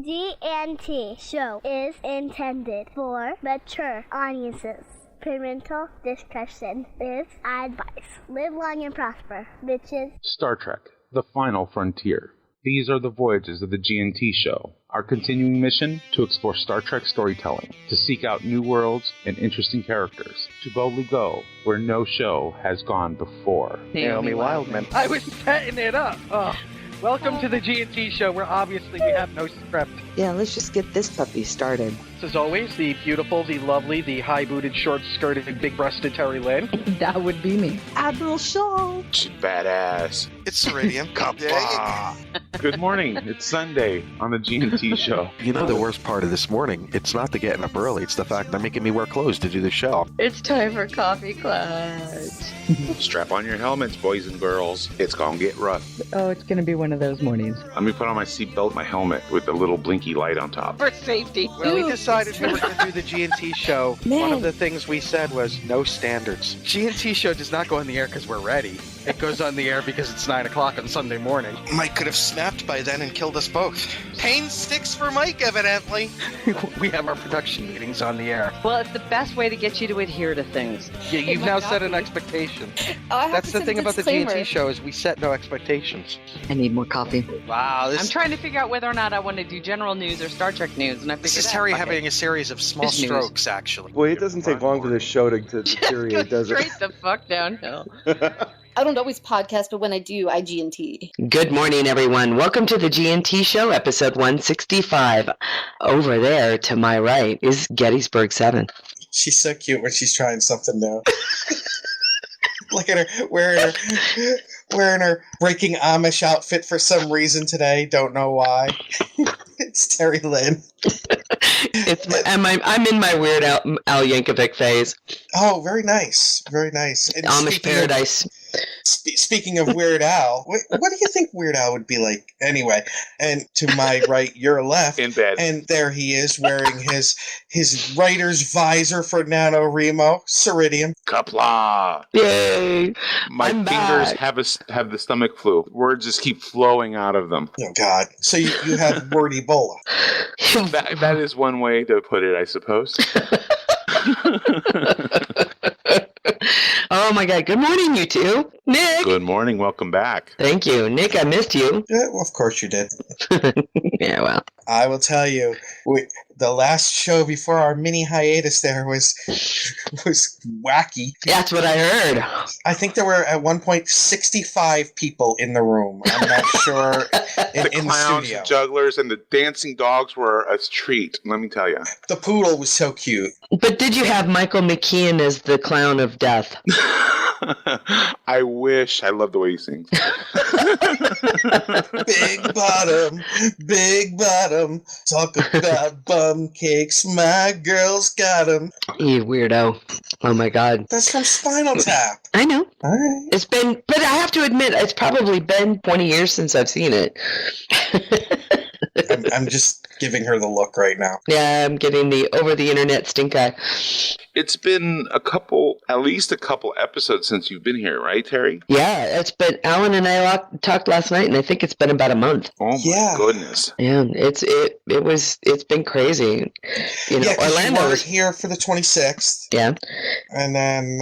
GNT show is intended for mature audiences. Parental discussion is advice. Live long and prosper, bitches. Star Trek: The Final Frontier. These are the voyages of the GNT show. Our continuing mission: to explore Star Trek storytelling, to seek out new worlds and interesting characters, to boldly go where no show has gone before. Naomi Wildman. I was setting it up. Oh. Welcome to the GNT show, where obviously we have no script. Yeah, let's just get this puppy started. As always, the beautiful, the lovely, the high-booted, short-skirted, big-breasted Terry Lynn. That would be me. Admiral Shaw. She's badass. It's Ceridian. Good morning. It's Sunday on the GNT show. You know the worst part of this morning? It's not the getting up early. It's the fact they're making me wear clothes to do the show. It's time for Coffee Clutch. Strap on your helmets, boys and girls. It's gonna get rough. Oh, it's going to be one of those mornings. Let me put on my seatbelt, my helmet with the little blinky light on top. For safety. When we decided we were going to do the GNT show, Man. one of the things we said was no standards. GNT show does not go on the air because we're ready. It goes on the air because it's 9 o'clock on Sunday morning. Mike could have snapped by then and killed us both. Pain sticks for Mike, evidently. We have our production meetings on the air. Well, it's the best way to get you to adhere to things. Yeah, you've now set an expectation. That's the thing about the GNT show is we set no expectations. I need more coffee. Wow, I'm trying to figure out whether or not I want to do general news or Star Trek news, and I figured This is out, Terry fuck having it. a series of small It's news. strokes, actually. Well, it doesn't take long for this show to deteriorate, does it? Straight the fuck downhill. I don't always podcast, but when I do, I GNT. Good morning, everyone. Welcome to the GNT Show, episode 165. Over there to my right is Gettysburg 7. She's so cute when she's trying something new. Look at her wearing her breaking Amish outfit for some reason today. Don't know why. It's Terry Lynn. I'm in my Weird Al Yankovic phase. Oh, very nice. Very nice. And Amish Paradise. Speaking of Weird Al, what do you think Weird Al would be like? Anyway, and to my right, your left. In bed. And there he is wearing his writer's visor for NaNoWriMo, Ceridian. Kapla! Yay! My I'm fingers back. have the stomach flu. Words just keep flowing out of them. Oh, God. So you have word Ebola. That is one way to put it, I suppose. Oh my God. Good morning, you two. Nick. Good morning. Welcome back. Thank you. Nick, I missed you. Yeah, well, of course you did. Yeah, well. I will tell you, the last show before our mini hiatus there was wacky. That's what I heard. I think there were at one point 65 people in the room. I'm not sure The in the clowns, studio. the jugglers, and the dancing dogs were a treat, let me tell you. The poodle was so cute. But did you have Michael McKean as the clown of death? I wish. I love the way he sings. Big bottom, talk about bum cakes. My girl's got them. You weirdo. Oh my God. That's from Spinal Tap. I know. All right. It's been, but I have to admit, it's probably been 20 years since I've seen it. I'm just giving her the look right now. Yeah, I'm getting the over the internet stink eye. It's been at least a couple episodes since you've been here, right, Terry? Yeah, it's been, Alan and I talked last night, and I think it's been about a month. Oh Yeah. my goodness. Yeah, it's been crazy. You know, Yeah, 'cause Orlando you weren't was, here for the 26th. yeah, And then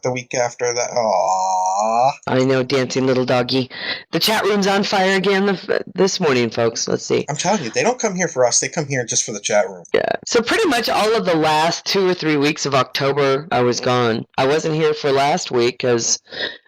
the week after that, aww. I know, dancing little doggy. The chat room's on fire again this morning, folks. Let's see. I'm telling you, they don't come here for us. They come here just for the chat room. Yeah. So pretty much all of the last 2 or 3 weeks of October, I was gone. I wasn't here for last week because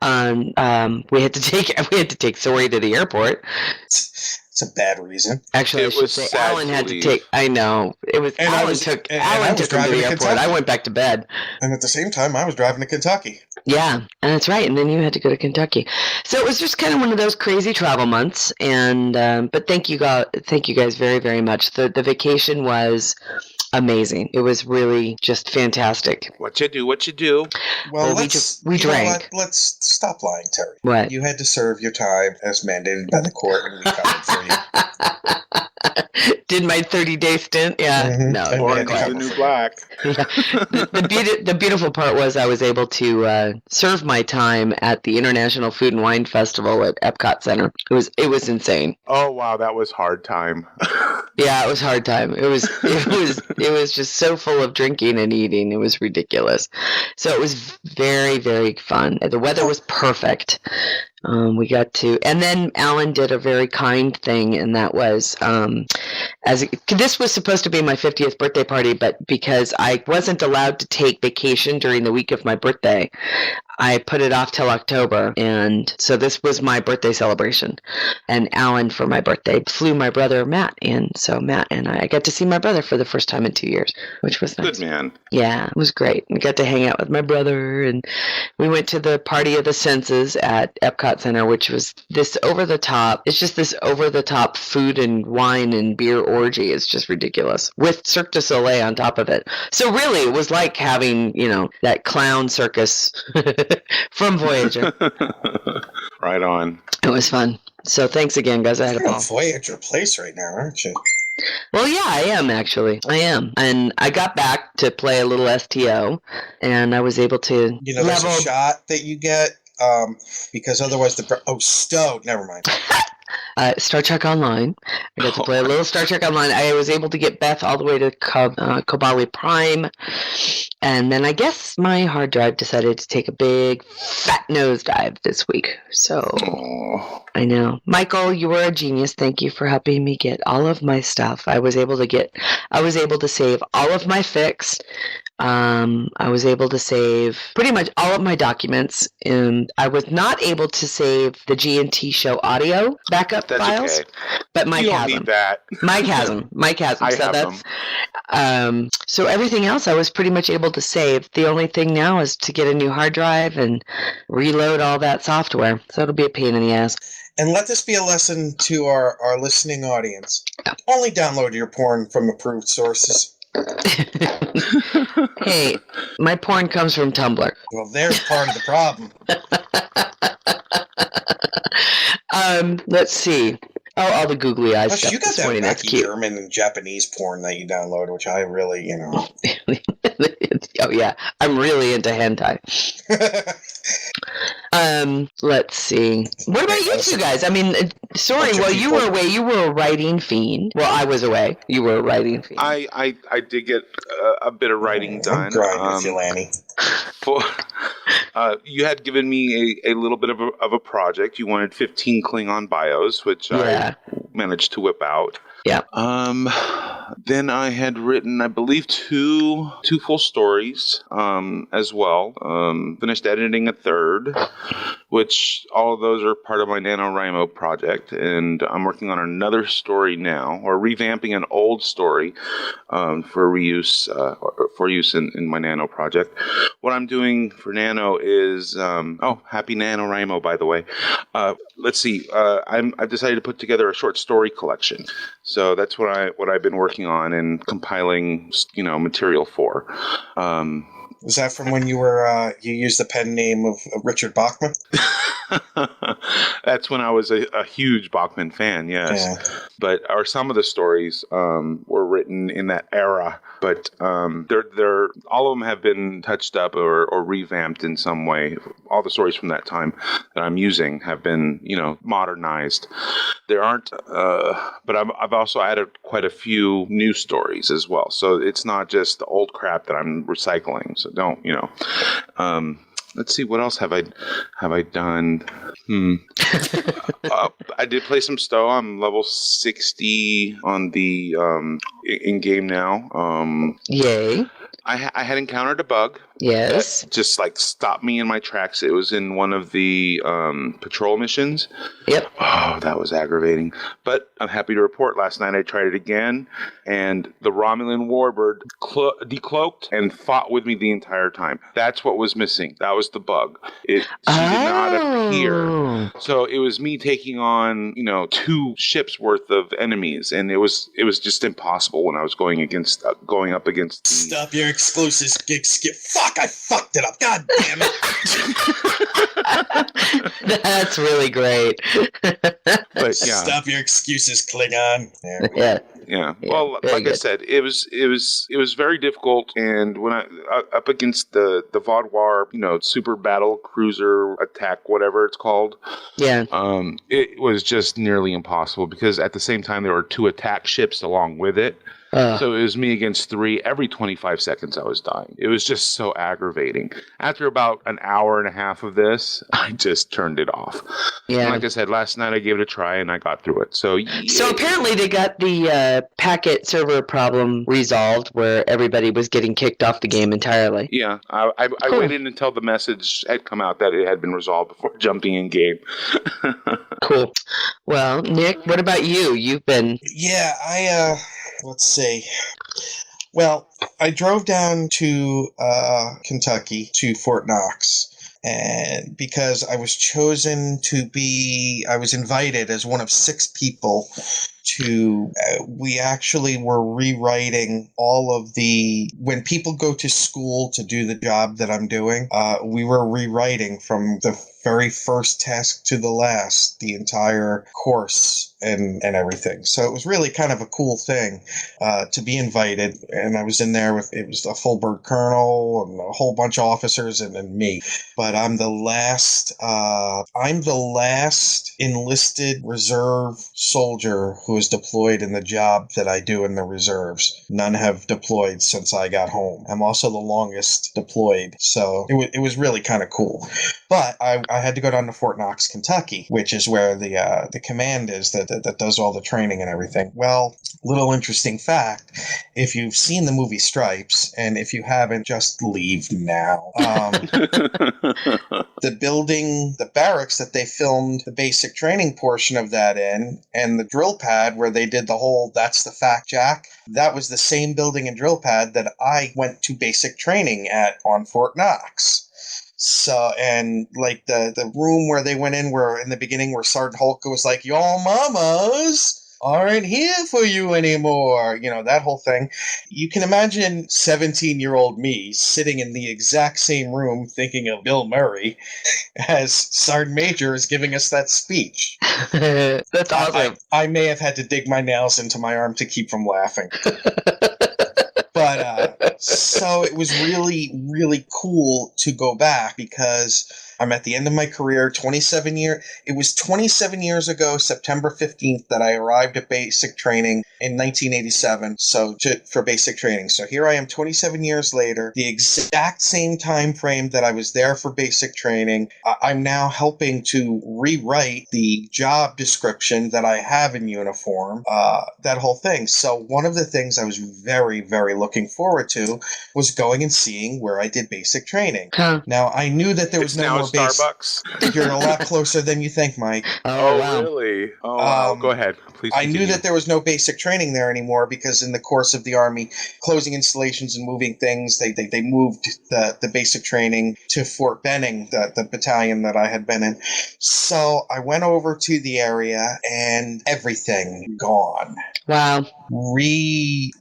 we had to take Sori to the airport. It's a bad reason. Actually, It I should was say sad Alan to had to leave. take. I know it was. And I Alan was- took and I was him to driving the to airport. Kentucky. I went back to bed. And at the same time, I was driving to Kentucky. Yeah, and that's right. And then you had to go to Kentucky. So it was just kind of one of those crazy travel months. And but thank you guys very, very much. The vacation was amazing. It was really just fantastic. What you do? Well, we you know drank. what? Let's stop lying, Terry. What? You had to serve your time as mandated by the court, and we covered for you. Did my 30-day stint. Yeah. Mhm. No. And Orange then is the new black. Yeah. The beautiful part was I was able to serve my time at the International Food and Wine Festival at Epcot Center. It was insane. Oh wow, that was hard time. Yeah, it was hard time. It was just so full of drinking and eating. It was ridiculous. So it was very, very fun. The weather was perfect. We got to, and then Alan did a very kind thing, and that was, this was supposed to be my 50th birthday party, but because I wasn't allowed to take vacation during the week of my birthday, I put it off till October, and so this was my birthday celebration. And Alan, for my birthday, flew my brother Matt in, so Matt and I got to see my brother for the first time in 2 years, which was nice. Good man. Yeah, it was great. We got to hang out with my brother, and we went to the Party of the Senses at Epcot Center, which was this over-the-top, it's just this over-the-top food and wine and beer orgy. It's just ridiculous, with Cirque du Soleil on top of it. So really, it was like having, that clown circus from Voyager. Right on. It was fun. So thanks again, guys. I had a You're ball. on Voyager Place right now, aren't you? Well, yeah, I am actually. I am. And I got back to play a little STO, and I was able to There's a shot that you get because otherwise Stowe. Never mind. Star Trek Online. I got to play a little Star Trek Online. I was able to get Beth all the way to Kobali Prime. And then I guess my hard drive decided to take a big fat nosedive this week. So I know. Michael, you were a genius. Thank you for helping me get all of my stuff. I was able to save all of my fics. I was able to save pretty much all of my documents, and I was not able to save the G&T show audio backup files. Okay. But Mike you don't has need them. that. Mike has them. I So have that's them. so everything else I was pretty much able to save. The only thing now is to get a new hard drive and reload all that software. So it'll be a pain in the ass. And let this be a lesson to our listening audience. Only download your porn from approved sources. Hey, my porn comes from Tumblr. Well, there's part of the problem. Let's see. Oh, all the googly eyes Plus, stuff you got this that morning. That's wacky cute. German and Japanese porn that you download, which I really, Oh yeah, I'm really into hentai. Let's see. What about you two guys? I mean, sorry. Well, you were away. You were a writing fiend. Well, I was away. You were a writing fiend. I did get a bit of writing done. I'm grinding with you, Lanny. You had given me a little bit of a project. You wanted 15 Klingon bios, which I managed to whip out. Yeah. Then I had written, I believe, two full stories as well. Finished editing a third, which all of those are part of my NaNoWriMo project. And I'm working on another story now, or revamping an old story for reuse, or for use in my Nano project. What I'm doing for Nano is, happy NaNoWriMo, by the way. Let's see. I've decided to put together a short story collection. So that's what I've been working on and compiling, material for. Was that from when you were you used the pen name of Richard Bachman? That's when I was a huge Bachman fan, yes. Yeah. But some of the stories were written in that era, but they're all of them have been touched up or revamped in some way. All the stories from that time that I'm using have been, modernized. There aren't, but I've also added quite a few new stories as well. So it's not just the old crap that I'm recycling. So don't, let's see, what else have I done? I did play some Stowe. I'm level 60 on the in game now. Yay. I had encountered a bug. Yes. That just stopped me in my tracks. It was in one of the patrol missions. Yep. Oh, that was aggravating. But I'm happy to report last night I tried it again, and the Romulan warbird decloaked and fought with me the entire time. That's what was missing. That was the bug. She did not appear. So it was me taking on, 2 ships worth of enemies, and it was just impossible when I was going up against. Stop your exclusives, gig skip. Fuck! I fucked it up. God damn it! That's really great. But yeah. Stop your excuses, Klingon. Yeah. Yeah. Yeah, Well, very like I good. said, it was very difficult, and when I up against the Vaadwaur, super battle cruiser attack, whatever it's called, Yeah. it was just nearly impossible because at the same time there were 2 attack ships along with it. So it was me against 3. Every 25 seconds I was dying. It was just so aggravating. After about an hour and a half of this, I just turned it off. Yeah. And like I said, last night I gave it a try and I got through it. So apparently they got the packet server problem resolved where everybody was getting kicked off the game entirely. yeah, I Cool. waited until the message had come out that it had been resolved before jumping in game. Cool. Well, Nick, what about you? You've been... Yeah, let's see. Well, I drove down to Kentucky, to Fort Knox, and because I was I was invited as one of 6 people to, we actually were rewriting all of when people go to school to do the job that I'm doing, we were rewriting from the very first task to the last, the entire course and everything. So it was really kind of a cool thing to be invited. And I was in there it was a full bird colonel and a whole bunch of officers and me. But I'm the last enlisted reserve soldier who is deployed in the job that I do in the reserves. None have deployed since I got home. I'm also the longest deployed. So it was really kind of cool. But I had to go down to Fort Knox, Kentucky, which is where the command is that does all the training and everything. Well, little interesting fact, if you've seen the movie Stripes, and if you haven't, just leave now. The barracks that they filmed the basic training portion of that in, and the drill pad where they did the whole "That's the Fact, Jack," that was the same building and drill pad that I went to basic training at on Fort Knox. So, and like the room where they went in, where in the beginning where Sergeant Holka was like, "Your mamas aren't here for you anymore," that whole thing. You can imagine 17-year-old me sitting in the exact same room thinking of Bill Murray as Sergeant Major is giving us that speech. That's awesome. I may have had to dig my nails into my arm to keep from laughing. But so it was really, really cool to go back because I'm at the end of my career, 27 years. It was 27 years ago, September 15th, that I arrived at basic training in 1987. For basic training. So here I am 27 years later, the exact same time frame that I was there for basic training. I'm now helping to rewrite the job description that I have in uniform, that whole thing. So one of the things I was very, very looking forward to was going and seeing where I did basic training. Huh. Now, I knew that there was It's no now more Starbucks. You're a lot closer than you think, Mike. Oh, wow. Really? Oh, wow. Go ahead. Please I knew continue. that there was no basic training there anymore because in the course of the Army closing installations and moving things, they moved the basic training to Fort Benning, the battalion that I had been in. So I went over to the area and everything gone. Wow.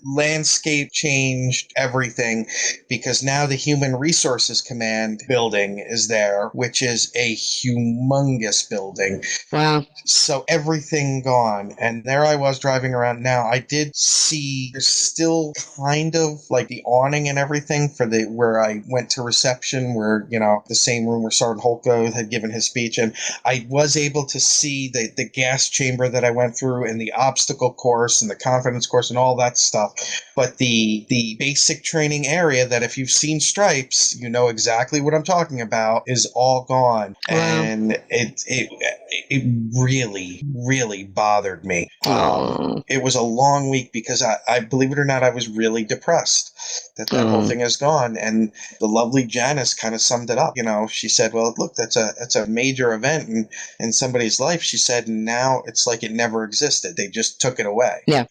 Landscape changed everything because now the Human Resources Command building is there, which is a humongous building. Wow. So everything gone. And there I was driving around. Now I did see there's still kind of like the awning and everything for where I went to reception, where, the same room where Sergeant Holka had given his speech. And I was able to see the gas chamber that I went through and the obstacle course and the confidence course and all that stuff. But the basic training area that if you've seen Stripes, you know exactly what I'm talking about, is all gone. Wow. And it really, really bothered me. It was a long week because I believe it or not, I was really depressed that whole thing is gone. And the lovely Janice kind of summed it up. She said, "Well, look, that's a major event in somebody's life." She said, "Now it's like it never existed. They just took it away." Yeah.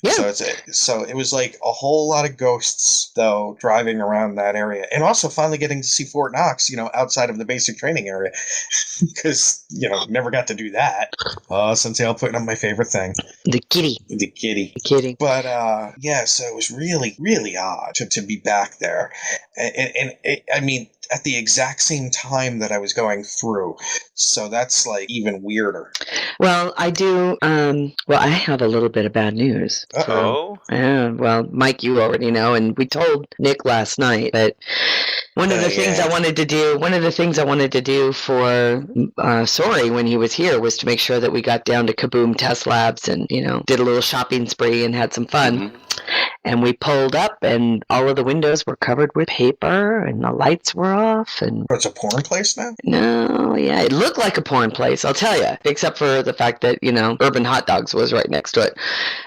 So it was like a whole lot of ghosts, though, driving around that area, and also finally getting to see Fort Knox, outside of the basic training area, because never got to do that. Since I'll put on my favorite thing, The kitty. the kitty. But so it was really, really odd to be back there, and I mean, at the exact same time that I was going through. So that's like even weirder. Well, I do. I have a little bit of bad news. Uh-oh. Yeah. Well, Mike, you already know, and we told Nick last night. But one of the things I wanted to do for Sorry when he was here was to make sure that we got down to Kaboom Test Labs and did a little shopping spree and had some fun. Mm-hmm. And we pulled up, and all of the windows were covered with paper, and the lights were off. And it's a porn place now? No, yeah, it looked like a porn place, I'll tell you, except for the fact that, Urban Hot Dogs was right next to it.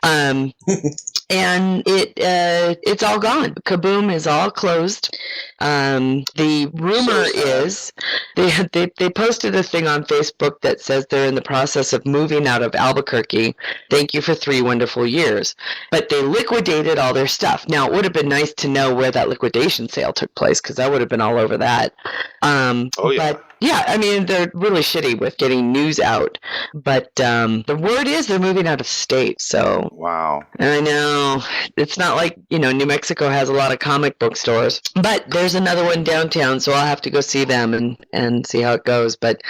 And it's all gone. Kaboom is all closed. The rumor is they posted a thing on Facebook that says they're in the process of moving out of Albuquerque. Thank you for 3 wonderful years. But they liquidated all their stuff. Now, it would have been nice to know where that liquidation sale took place, because I would have been all over that. But yeah, I mean, they're really shitty with getting news out. But the word is they're moving out of state. So wow. I know. It's not like, New Mexico has a lot of comic book stores. But there's another one downtown, so I'll have to go see them and see how it goes. But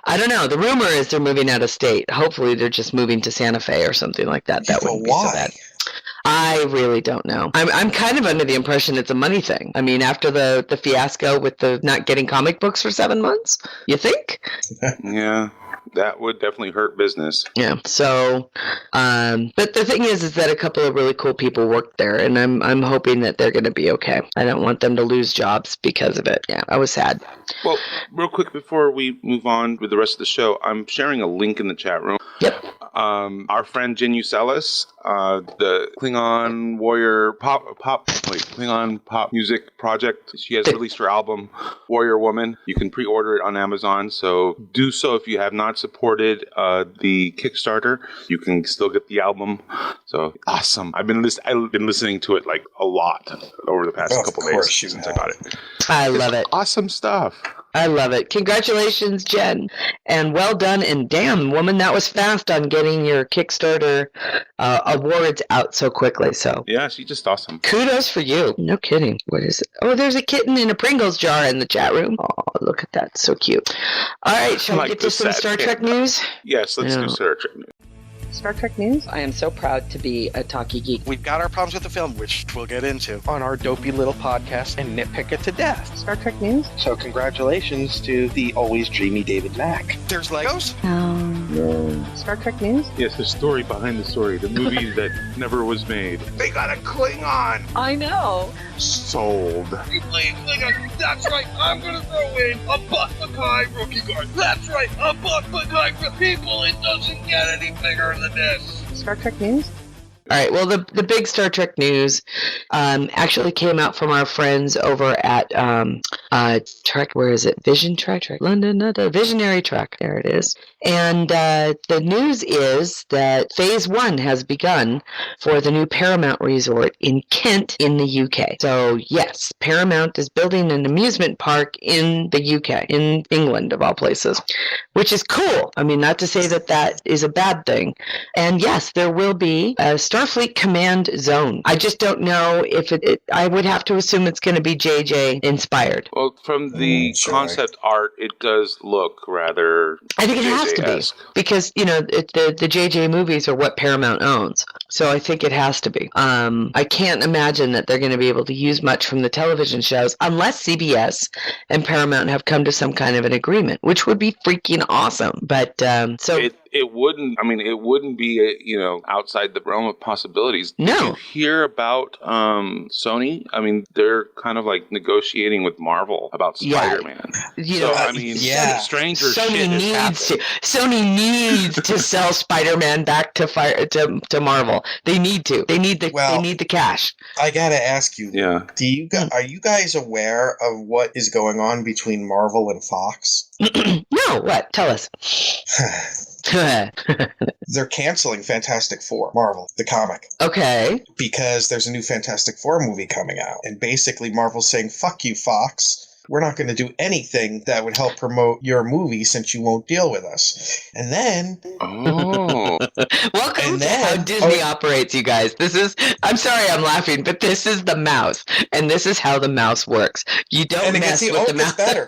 I don't know. The rumor is they're moving out of state. Hopefully they're just moving to Santa Fe or something like that. That wouldn't be so bad. I really don't know. I'm kind of under the impression it's a money thing. I mean, after the fiasco with the not getting comic books for 7 months, you think? Yeah. That would definitely hurt business. Yeah. So, but the thing is that a couple of really cool people worked there, and I'm hoping that they're going to be okay. I don't want them to lose jobs because of it. Yeah, I was sad. Well, real quick before we move on with the rest of the show, I'm sharing a link in the chat room. Yep. Our friend Jen Ucelis, the Klingon Warrior Klingon pop music project. She has released her album Warrior Woman. You can pre-order it on Amazon, so do so if you have not supported the Kickstarter. You can still get the album. So awesome! I've been listening to it like a lot over the past couple days since I got it. I love it. Awesome stuff. I love it. Congratulations, Jen. And well done. And damn, woman, that was fast on getting your Kickstarter awards out so quickly. So yeah, she's just awesome. Kudos for you. No kidding. What is it? Oh, there's a kitten in a Pringles jar in the chat room. Oh, look at that. So cute. All right, shall we get to some Star Trek news? Yes, let's do Star Trek news. Star Trek news? I am so proud to be a talkie geek. We've got our problems with the film, which we'll get into on our dopey little podcast and nitpick it to death. Star Trek news? So congratulations to the always dreamy David Mack. There's Legos? No. Star Trek news? Yes, the story behind the story. The movie that never was made. They got a Klingon! I know. Sold. That's right, I'm gonna throw in a Buck Mackay rookie card. That's right, a Buck Mackay for people. It doesn't get any bigger than this. Star Trek news? All right. Well, the big Star Trek news actually came out from our friends over at Trek. Where is it? Vision Trek? London? Visionary Trek. There it is. And the news is that Phase 1 has begun for the new Paramount Resort in Kent in the UK. So, yes, Paramount is building an amusement park in the UK, in England, of all places, which is cool. I mean, not to say that is a bad thing. And, yes, there will be a Starfleet Command Zone. I just don't know if I would have to assume it's going to be JJ inspired. Well, from the concept art, it does look rather I think it has to be, because, the JJ movies are what Paramount owns. So I think it has to be. I can't imagine that they're going to be able to use much from the television shows unless CBS and Paramount have come to some kind of an agreement, which would be freaking awesome. But it wouldn't be outside the realm of possibilities. No. Did you hear about Sony? I mean, they're kind of like negotiating with Marvel about Spider-Man. Stranger Sony shit needs has happened. Sony needs to sell Spider-Man back to Marvel. They need to. They need the cash. I gotta ask you. Yeah. Are you guys aware of what is going on between Marvel and Fox? No. What? Tell us. They're canceling Fantastic Four, Marvel, the comic. Okay. Because there's a new Fantastic Four movie coming out. And basically Marvel's saying, fuck you, Fox. we're not going to do anything that would help promote your movie since you won't deal with us. And then... Oh. Welcome to how Disney operates, you guys. I'm sorry I'm laughing, but this is the mouse. And this is how the mouse works. You don't mess with the mouse. Better.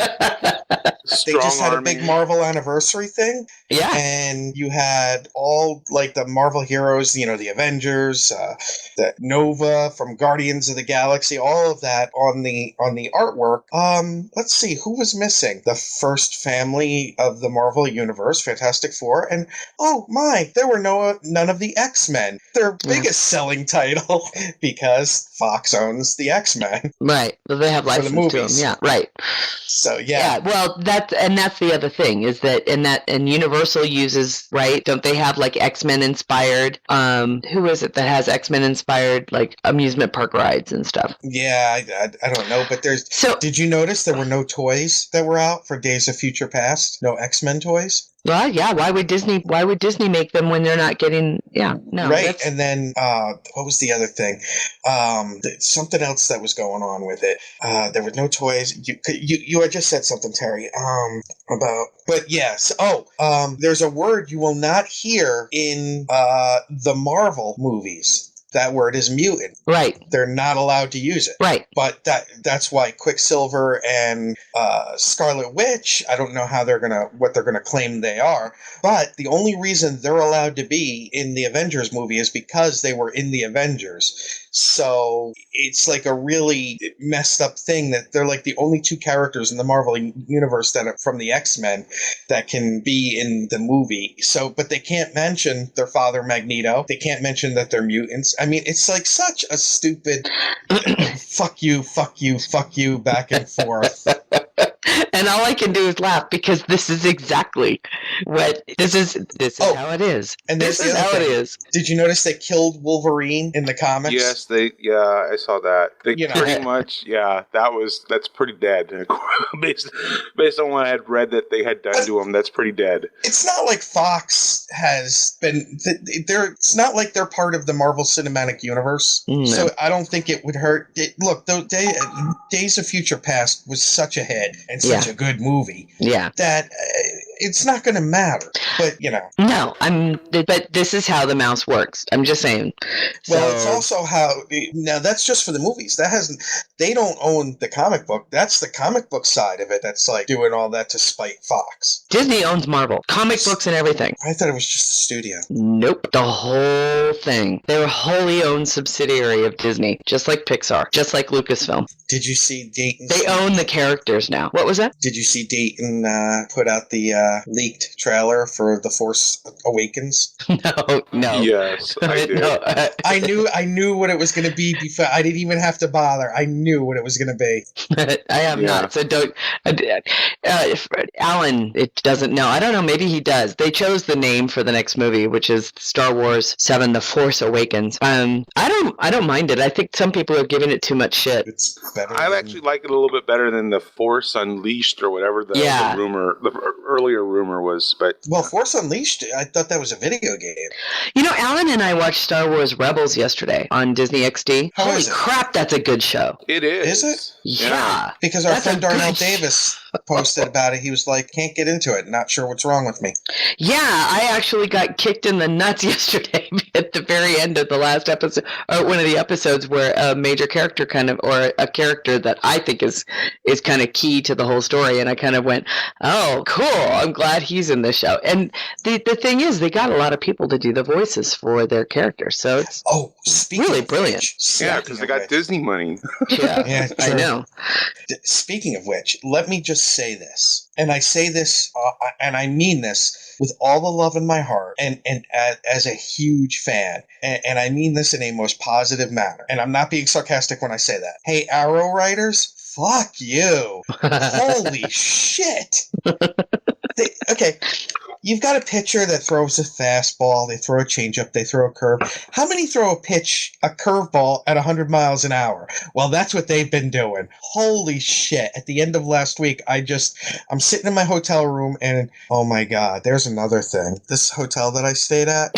They just had a big Marvel anniversary thing. Yeah. And you had all, like, the Marvel heroes, you know, the Avengers, the Nova from Guardians of the Galaxy, all of that on the artwork. Let's see, who was missing? The first family of the Marvel Universe, Fantastic Four, and oh my, there were none of the X-Men, their biggest selling title, because Fox owns the X-Men. Right. Well, they have license to them. Yeah, right. So yeah. Well, that's the other thing is that Universal uses, right? Don't they have like X-Men inspired? Who is it that has X-Men inspired like amusement park rides and stuff? Yeah, I don't know, but did you notice there were no toys that were out for Days of Future Past? No X-Men toys? Well, yeah. Why would Disney make them when they're not getting? Yeah, no. Right, and then what was the other thing? Something else that was going on with it. There were no toys. You had just said something, Terry. But yes. There's a word you will not hear in the Marvel movies. That word is mutant. Right. They're not allowed to use it. Right. But that's why Quicksilver and Scarlet Witch, I don't know what they're gonna claim they are, but the only reason they're allowed to be in the Avengers movie is because they were in the Avengers. So it's like a really messed up thing that they're like the only two characters in the Marvel universe that are from the X-Men that can be in the movie. So, but they can't mention their father Magneto. They can't mention that they're mutants. I mean, it's like such a stupid fuck you, back and forth. And all I can do is laugh because this is exactly what this is how it is. And this is how it is. Did you notice they killed Wolverine in the comics? Yes, I saw that. They pretty much, that's pretty dead. based on what I had read that they had done to him, that's pretty dead. It's not like Fox has been. It's not like they're part of the Marvel Cinematic Universe, so I don't think it would hurt. Look, Days of Future Past was such a hit and such a good movie. Yeah, that it's not going to matter. But no, but this is how the mouse works. I'm just saying. Well, it's also how now that's just for the movies. They don't own the comic book. That's the comic book side of it. That's like doing all that to spite Fox. Disney owns Marvel, comic books and everything. I thought it was just the studio. Nope, the whole thing. They're a wholly owned subsidiary of Disney, just like Pixar, just like Lucasfilm. Did you see Dayton? They own the characters now. What was that? Did you see Dayton put out the leaked trailer for The Force Awakens? No. Yes, I did. No, I knew what it was going to be before. I didn't even have to bother. I knew what it was going to be. I have not. So don't. Alan, it doesn't know. I don't know. Maybe he does. They chose the name for the next movie, which is Star Wars 7: The Force Awakens. I don't mind it. I think some people are giving it too much shit. It's better. I actually like it a little bit better than The Force Unleashed or whatever the earlier rumor was. But Force Unleashed, I thought that was a video game. Alan and I watched Star Wars Rebels yesterday on Disney XD. Holy crap, that's a good show. It is. Is it? Yeah. Because our friend Darnell Davis posted about it. He was like, can't get into it. Not sure what's wrong with me. Yeah, I actually got kicked in the nuts yesterday at the very end of the last episode, or one of the episodes where a major character or a character that I think is kind of key to the whole story. And I kind of went, oh, cool. I'm glad he's in this show. And the thing is, they got a lot of people to do the voices for their characters. So it's really brilliant. Yeah, because they got Disney money. Yeah, I know. Speaking of which, let me just say this. And I say this, and I mean this with all the love in my heart, and as a huge fan. And I mean this in a most positive manner. And I'm not being sarcastic when I say that. Hey, Arrow writers, fuck you. Holy shit. Okay. You've got a pitcher that throws a fastball, they throw a changeup, they throw a curve. How many throw a curveball at 100 miles an hour? Well, that's what they've been doing. Holy shit. At the end of last week, I'm sitting in my hotel room and, oh my God, there's another thing. This hotel that I stayed at,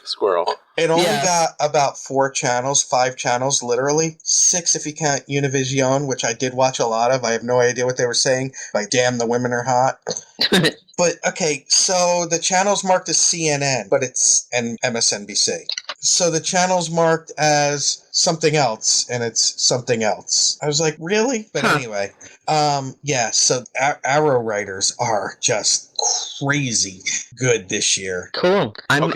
Squirrel. It only got about 4 channels, 5 channels, literally. 6 if you count Univision, which I did watch a lot of. I have no idea what they were saying. Like, damn, the women are hot. But, okay, so the channel's marked as CNN, but it's and MSNBC. So the channel's marked as something else, and it's something else. I was like, really? But anyway, so Arrow writers are just crazy good this year. Cool. Go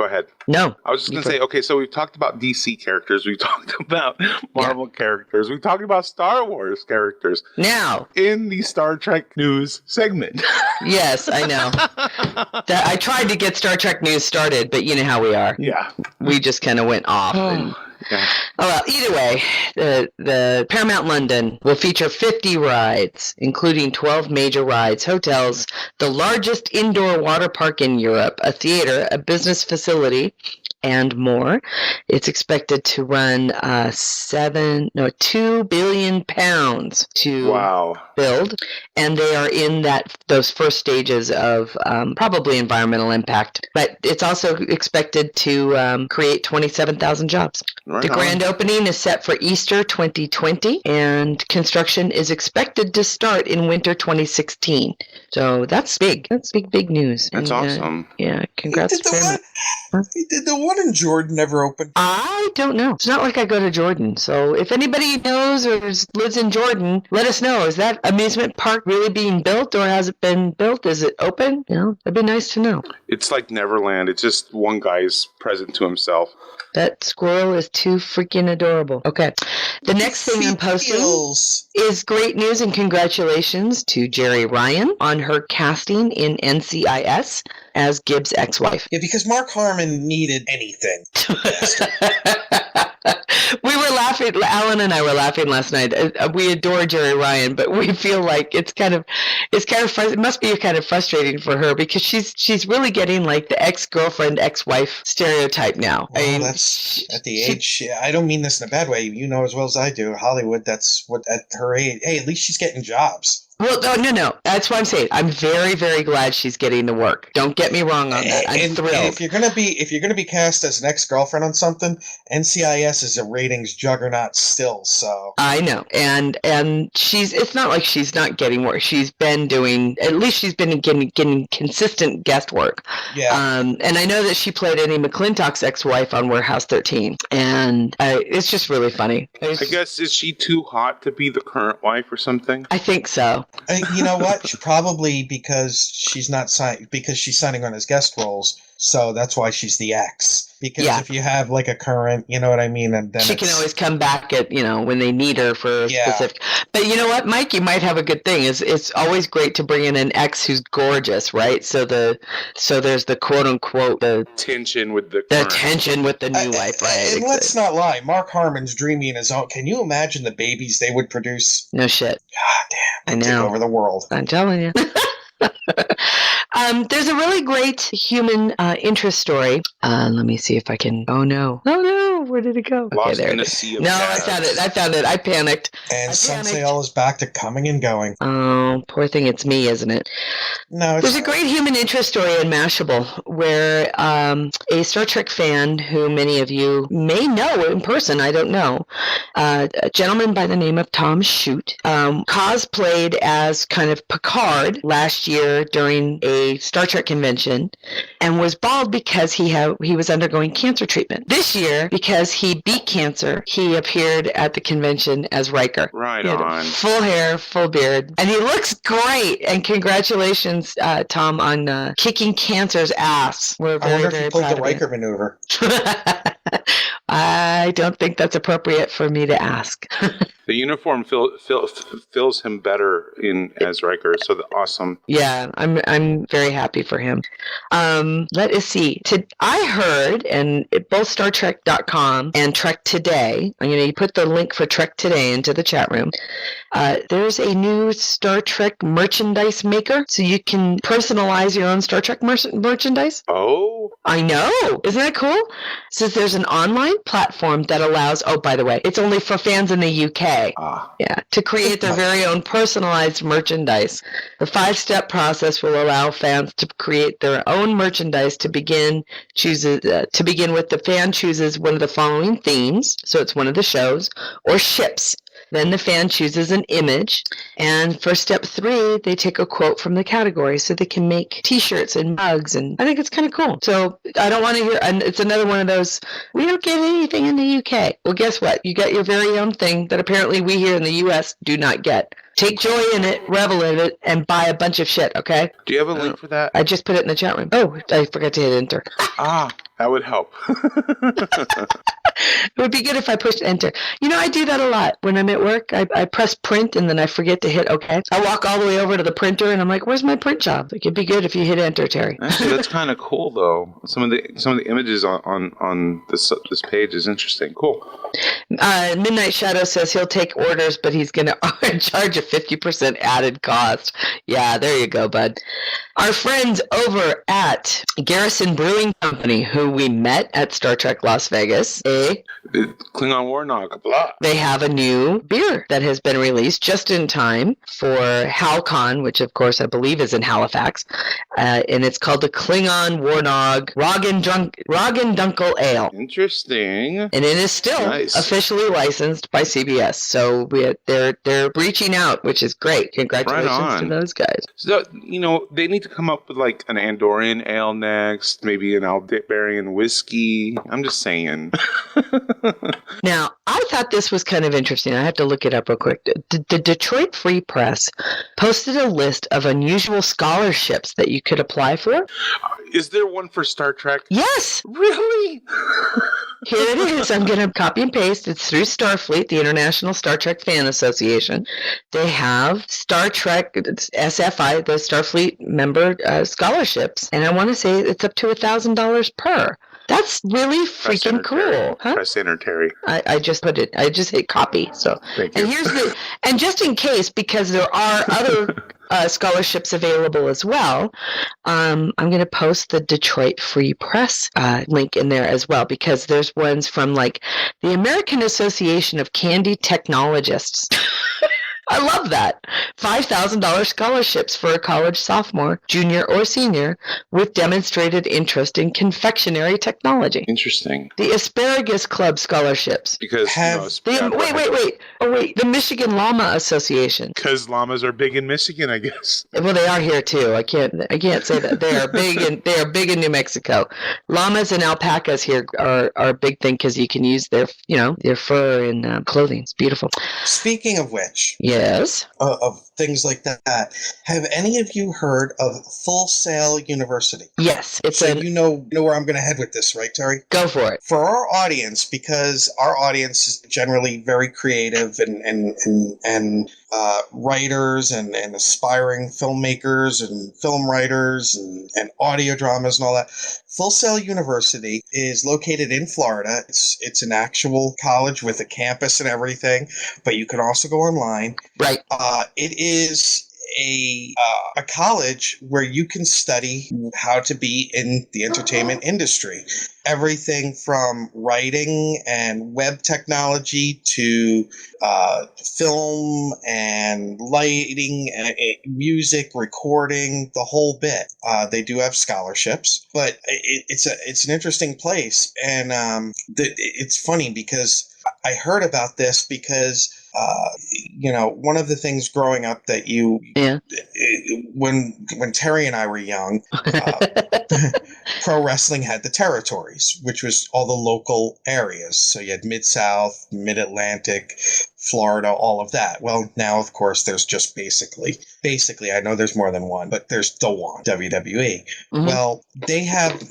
ahead. No. I was just going to say, okay, so we've talked about DC characters. We've talked about Marvel characters. We've talked about Star Wars characters. Now. In the Star Trek news segment. Yes, I know. I tried to get Star Trek news started, but you know how we are. Yeah. We just kind of went off. Yeah. Oh, well, either way, the Paramount London will feature 50 rides, including 12 major rides, hotels, the largest indoor water park in Europe, a theater, a business facility, and more. It's expected to run £2 billion to build, and they are in those first stages of probably environmental impact. But it's also expected to create 27,000 jobs. Right the grand opening is set for Easter 2020, and construction is expected to start in winter 2016. So that's big. That's big news. That's awesome. Yeah, congrats to Paramount. Did the one in Jordan ever open? I don't know. It's not like I go to Jordan. So if anybody knows or lives in Jordan, let us know. Is that amusement park really being built, or has it been built? Is it open? That'd be nice to know. It's like Neverland. It's just one guy's present to himself. That squirrel is too freaking adorable. Okay. The next thing I'm posting is great news and congratulations to Jerry Ryan on her casting in NCIS as Gibbs' ex-wife. Yeah, because Mark Harmon needed anything. We were laughing, Alan and I were laughing last night. We adore Jerry Ryan, but we feel like it must be kind of frustrating for her because she's really getting like the ex-girlfriend, ex-wife stereotype now. Well, I mean, that's at the age. I don't mean this in a bad way. You know as well as I do, Hollywood. That's what at her age. Hey, at least she's getting jobs. Well, no. That's what I'm saying. I'm very, very glad she's getting to work. Don't get me wrong on that. I'm thrilled. And if you're gonna be cast as an ex-girlfriend on something, NCIS is a ratings juggernaut still. So I know, and it's not like she's not getting work. She's been doing. At least she's been getting consistent guest work. Yeah. And I know that she played Annie McClintock's ex-wife on Warehouse 13, and it's just really funny. I guess is she too hot to be the current wife or something? I think so. You know what? Probably because she's signing on as guest roles, so that's why she's the ex. Because if you have like a current, you know what I mean, and then she can always come back at when they need her for a specific. But you know what, Mike, you might have a good thing. It's always great to bring in an ex who's gorgeous, right? So there's the quote unquote the tension with the tension with the new wife, right? And let's not lie, Mark Harmon's dreaming his own. Can you imagine the babies they would produce? No shit. God damn, I know. Take over the world. I'm telling you. There's a really great human interest story. Let me see if I can. Oh no! Where did it go? Lost okay, there in it a is. sea of No, cats. I found it. I panicked. And Sunsail is back to coming and going. Oh, poor thing. It's me, isn't it? No, there's a great human interest story in Mashable where a Star Trek fan who many of you may know in person, I don't know, a gentleman by the name of Tom Shute, cosplayed as kind of Picard last year during a Star Trek convention and was bald because he was undergoing cancer treatment. This year, because he beat cancer, he appeared at the convention as Riker. Right He had on. full hair, full beard, and he looks great. And congratulations, Tom, on kicking cancer's ass. We're I very, wonder if very he pulled proud the of it. Riker maneuver. I don't think that's appropriate for me to ask. The uniform fills him better as Riker, so awesome. Yeah, I'm very happy for him. Let us see. I heard, and both StarTrek.com and Trek Today, I'm going to put the link for Trek Today into the chat room. There's a new Star Trek merchandise maker, so you can personalize your own Star Trek merchandise. Oh? I know. Isn't that cool? Says there's an online platform that allows, oh, by the way, it's only for fans in the UK. UK. Yeah, to create their very own personalized merchandise. The 5-step process will allow fans to create their own merchandise. To begin with, the fan chooses one of the following themes, so it's one of the shows, or ships. Then the fan chooses an image, and for step 3, they take a quote from the category so they can make t-shirts and mugs, and I think it's kind of cool. So I don't want to hear, and it's another one of those, we don't get anything in the UK. Well, guess what? You got your very own thing that apparently we here in the US do not get. Take joy in it, revel in it, and buy a bunch of shit, okay? Do you have a link for that? I just put it in the chat room. Oh, I forgot to hit enter. That would help. It would be good if I pushed enter. You know, I do that a lot when I'm at work. I press print and then I forget to hit OK. I walk all the way over to the printer and I'm like, "Where's my print job?" Like, it'd be good if you hit enter, Terry. Actually, that's kind of cool, though. Some of the images on this page is interesting. Cool. Midnight Shadow says he'll take orders, but he's going to charge a 50% added cost. Yeah, there you go, bud. Our friends over at Garrison Brewing Company, who we met at Star Trek Las Vegas, Klingon Warnog, blah. They have a new beer that has been released just in time for HalCon, which of course I believe is in Halifax, and it's called the Klingon Warnog Roggen Dunkel Ale. Interesting. And it is still officially licensed by CBS, so they're reaching out, which is great. Congratulations to those guys. So, you know, they need to come up with like an Andorian ale next, maybe an Aldebaran whiskey. I'm just saying. Now, I thought this was kind of interesting. I have to look it up real quick. The Detroit Free Press posted a list of unusual scholarships that you could apply for. Is there one for Star Trek? Yes. Really? Here it is. I'm going to copy and paste. It's through Starfleet, the International Star Trek Fan Association. They have Star Trek SFI, the Starfleet member scholarships, and I want to say it's up to $1,000 per. That's really freaking cool. Huh? Press enter, Terry. I just put it. I just hit copy. So, thank you. And just in case, because there are other scholarships available as well, I'm going to post the Detroit Free Press link in there as well, because there's ones from like the American Association of Candy Technologists. I love that. $5,000 scholarships for a college sophomore, junior, or senior with demonstrated interest in confectionery technology. Interesting. The Asparagus Club scholarships. Because wait. The Michigan Llama Association. Because llamas are big in Michigan, I guess. Well, they are here too. I can't say that they are big in New Mexico. Llamas and alpacas here are a big thing because you can use their fur in clothing. It's beautiful. Speaking of which. Yes. Of things like that. Have any of you heard of Full Sail University? Yes. You know where I'm going to head with this, right, Terry? Go for it. For our audience, because our audience is generally very creative and writers and aspiring filmmakers and film writers and audio dramas and all that. Full Sail University is located in Florida. It's an actual college with a campus and everything, but you can also go online. Right. It is a college where you can study how to be in the entertainment industry. Everything from writing and web technology to film and lighting, and music, recording, the whole bit. They do have scholarships, but it's an interesting place. And it's funny because I heard about this because one of the things growing up that when Terry and I were young, pro wrestling had the territories, which was all the local areas. So you had Mid-South, Mid-Atlantic, Florida, all of that. Well, now, of course, there's just basically, I know there's more than one, but there's the one, WWE. Mm-hmm. Well, they have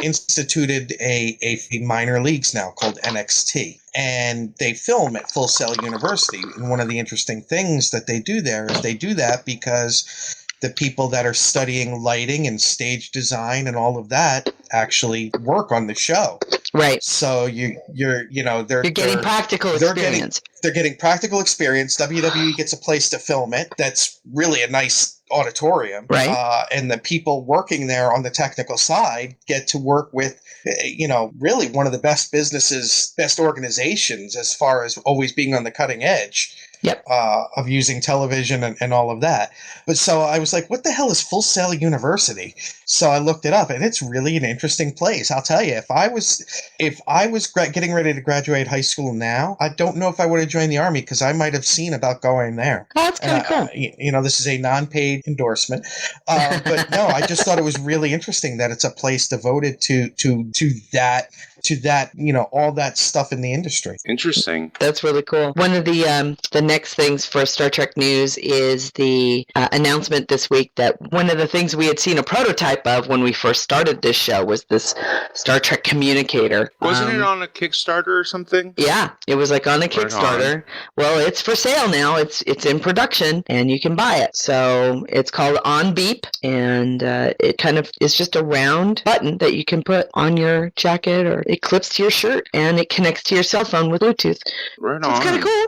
instituted a minor leagues now called NXT. And they film at Full Sail University. And one of the interesting things that they do there is they do that because the people that are studying lighting and stage design and all of that actually work on the show. Right. So you're getting practical experience. They're getting practical experience. WWE gets a place to film it. That's really a nice auditorium. Right. And the people working there on the technical side get to work with, really one of the best businesses, best organizations as far as always being on the cutting edge. Yep. Of using television and all of that. But so I was like, what the hell is Full Sail University? So I looked it up, and it's really an interesting place. I'll tell you, if I was getting ready to graduate high school now, I don't know if I would have joined the Army, because I might have seen about going there. Oh, that's kind of cool. This is a non-paid endorsement. But no, I just thought it was really interesting that it's a place devoted to that, all that stuff in the industry. Interesting. That's really cool. One of the next things for Star Trek news is the announcement this week that one of the things we had seen a prototype of when we first started this show was this Star Trek communicator. Wasn't it on a Kickstarter or something? Yeah, it was like on a Kickstarter. Well, it's for sale now. It's in production, and you can buy it. So it's called On Beep, and it kind of is just a round button that you can put on your jacket, or it clips to your shirt, and it connects to your cell phone with Bluetooth. Right so on. It's kind of cool.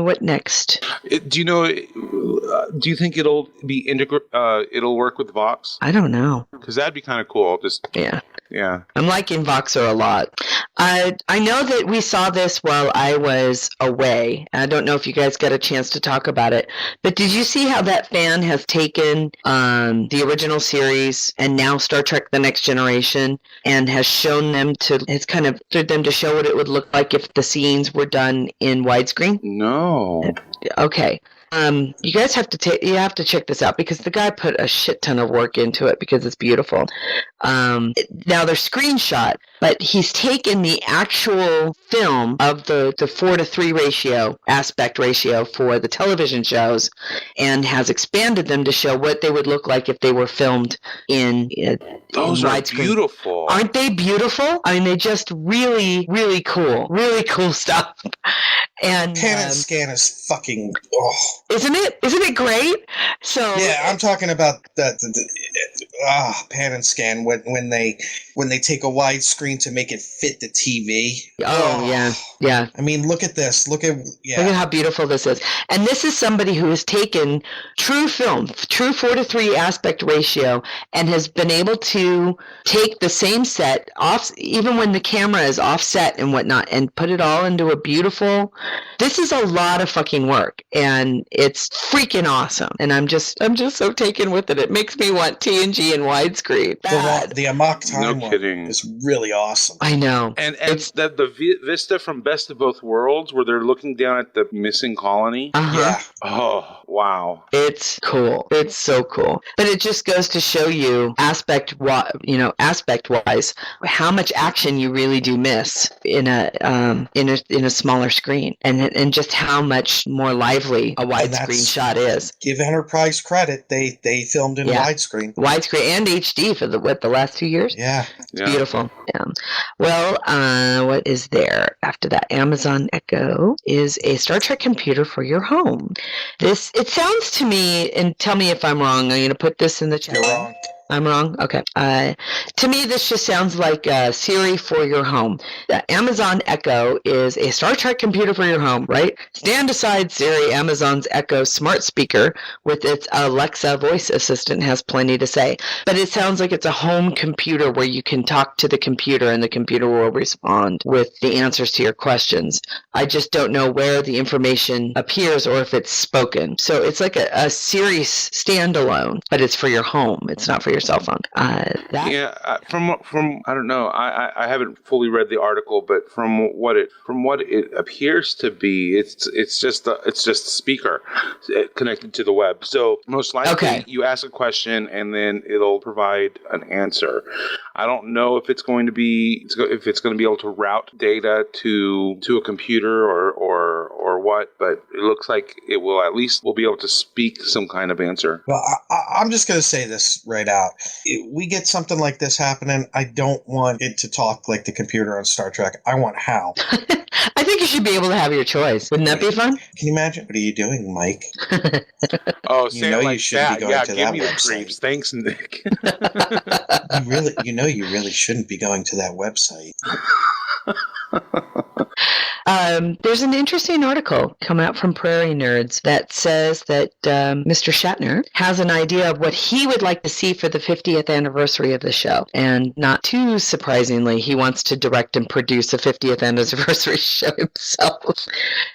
What next? Do you think it'll be it'll work with Vox? I don't know. Because that'd be kind of cool. Yeah. I'm liking Voxer a lot. I know that we saw this while I was away. I don't know if you guys got a chance to talk about it, but did you see how that fan has taken the original series and now Star Trek: The Next Generation and has shown them it's kind of through them to show what it would look like if the scenes were done in widescreen? No. Okay. You guys have to check this out, because the guy put a shit ton of work into it, because it's beautiful. Now they're screenshot, but he's taken the actual film of the 4:3 aspect ratio for the television shows, and has expanded them to show what they would look like if they were filmed in those are widescreen. Beautiful. Aren't they beautiful? I mean, they just really, really cool stuff. And Pan and Scan is fucking. Isn't it great? So yeah, I'm talking about that. Pan and Scan when they take a widescreen to make it fit the TV. Yeah. I mean, look at this. Look at how beautiful this is. And this is somebody who has taken true film, true 4:3 aspect ratio, and has been able to take the same set off, even when the camera is offset and whatnot, and put it all into a beautiful. This is a lot of fucking work, and it's freaking awesome. And I'm just so taken with it. It makes me want TNG in widescreen. The Amok Time No kidding. is really awesome. I know. And the Vista from Best of Both Worlds, where they're looking down at the missing colony. Yeah. Oh, wow. It's cool. It's so cool. But it just goes to show you aspect-wise, how much action you really do miss in a smaller screen, and just how much more lively a widescreen shot is. Give Enterprise credit; they filmed in widescreen and HD for the last 2 years. Yeah, it's beautiful. Yeah. Well, what is there after that? Amazon Echo is a Star Trek computer for your home. It sounds to me, and tell me if I'm wrong. I'm going to put this in the chat. You're wrong. I'm wrong? Okay. To me, this just sounds like Siri for your home. The Amazon Echo is a Star Trek computer for your home, right? Stand aside, Siri. Amazon's Echo smart speaker with its Alexa voice assistant has plenty to say. But it sounds like it's a home computer where you can talk to the computer and the computer will respond with the answers to your questions. I just don't know where the information appears or if it's spoken. So it's like a Siri standalone, but it's for your home. It's not for your cell phone. From I don't know. I haven't fully read the article, but from what it appears to be, it's just a speaker connected to the web. So most likely you ask a question and then it'll provide an answer. I don't know if it's going to be able to route data to a computer or what, but it looks like it will we'll be able to speak some kind of answer. Well, I'm just going to say this right out. If we get something like this happening, I don't want it to talk like the computer on Star Trek. I want HAL. I think you should be able to have your choice. Wouldn't that be fun? Can you imagine? What are you doing, Mike? Oh, You say know it you like shouldn't be that. going Yeah, to give that me the website. creeps. Thanks, Nick. You really shouldn't be going to that website. There's an interesting article come out from Prairie Nerds that says that Mr. Shatner has an idea of what he would like to see for the 50th anniversary of the show. And not too surprisingly, he wants to direct and produce a 50th anniversary show himself.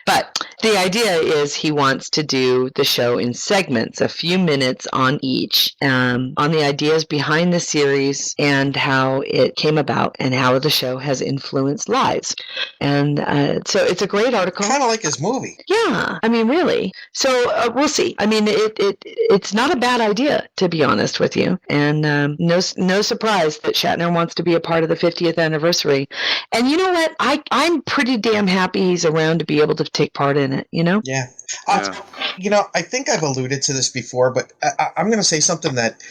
But the idea is he wants to do the show in segments, a few minutes on each, on the ideas behind the series and how it came about and how the show has influenced lives. And so it's a great article. Kind of like his movie. Yeah, I mean, really. So we'll see. I mean, it's not a bad idea, to be honest with you. And no surprise that Shatner wants to be a part of the 50th anniversary. And you know what? I'm pretty damn happy he's around to be able to take part in it, you know? Yeah. I think I've alluded to this before, but I'm going to say something that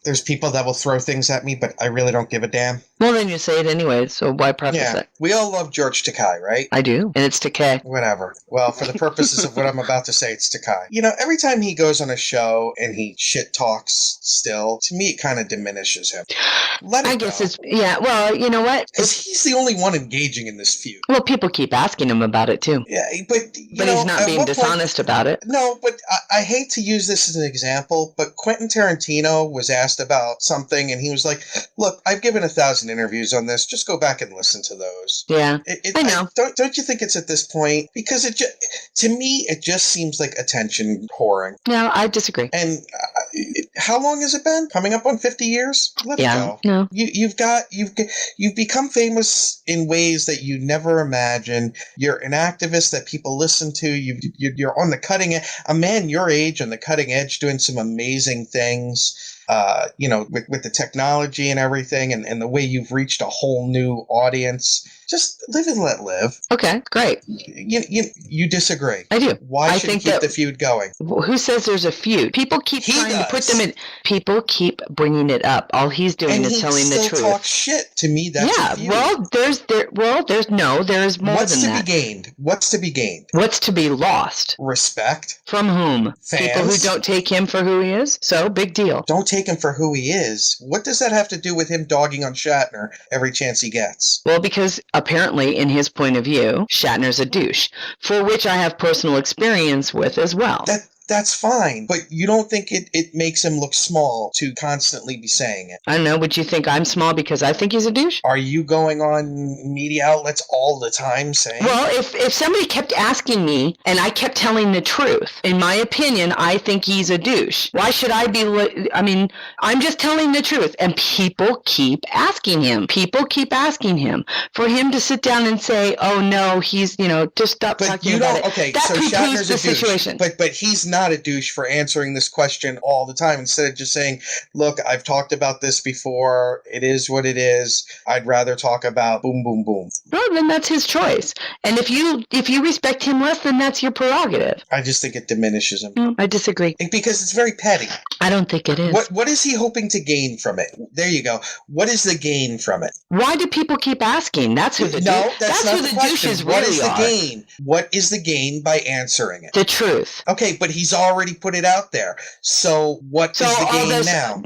there's people that will throw things at me, but I really don't give a damn. Well, then you say it anyway, so why preface it? We all love George Takei, right? I do, and it's Takei. Whatever. Well, for the purposes of what I'm about to say, it's Takei. You know, every time he goes on a show and he shit talks still, to me it kind of diminishes him. I guess it's, yeah, well, you know what? Because he's the only one engaging in this feud. Well, people keep asking him about it, too. Yeah, but he's not being dishonest about it. No, but I hate to use this as an example, but Quentin Tarantino was asked about something, and he was like, look, I've given 1,000 interviews on this. Just go back and listen to those. Yeah, I know. Don't you think it's at this point? Because to me, it just seems like attention whoring. No, I disagree. And how long has it been? Coming up on 50 years? Let it go. No. You've become famous in ways that you never imagined. You're an activist that people listen to. You're on the cutting edge. A man your age on the cutting edge doing some amazing things. With the technology and everything, and the way you've reached a whole new audience. Just live and let live. Okay, great. You disagree? I do. Why should he keep the feud going? Who says there's a feud? People keep trying to put them in. People keep bringing it up. All he's doing is telling the truth. And he talks shit. To me, that's a feud. There's more What's than to that. be gained? What's to be gained? What's to be lost? Respect. From whom? Fans. People who don't take him for who he is? So, big deal. Don't take him for who he is. What does that have to do with him dogging on Shatner every chance he gets? Well, because apparently, in his point of view, Shatner's a douche, for which I have personal experience with as well. That's fine, but you don't think it makes him look small to constantly be saying it? I don't know. Would you think I'm small because I think he's a douche? Are you going on media outlets all the time saying? Well, if somebody kept asking me and I kept telling the truth, in my opinion, I think he's a douche. Why should I be? I'm just telling the truth, and people keep asking him. People keep asking him for him to sit down and say, "Oh no, he's just stop talking about it." Okay, that so Shatner's the a douche, situation. but he's not a douche for answering this question all the time instead of just saying, look, I've talked about this before. It is what it is. I'd rather talk about boom, boom, boom. Well, then that's his choice. And if you respect him less, then that's your prerogative. I just think it diminishes him. No, I disagree. Because it's very petty. I don't think it is. What is he hoping to gain from it? There you go. What is the gain from it? Why do people keep asking? That's who the that's not the question. douches What really is the are. gain? What is the gain by answering it? The truth. Okay, but he's already put it out there. So what is the gain now?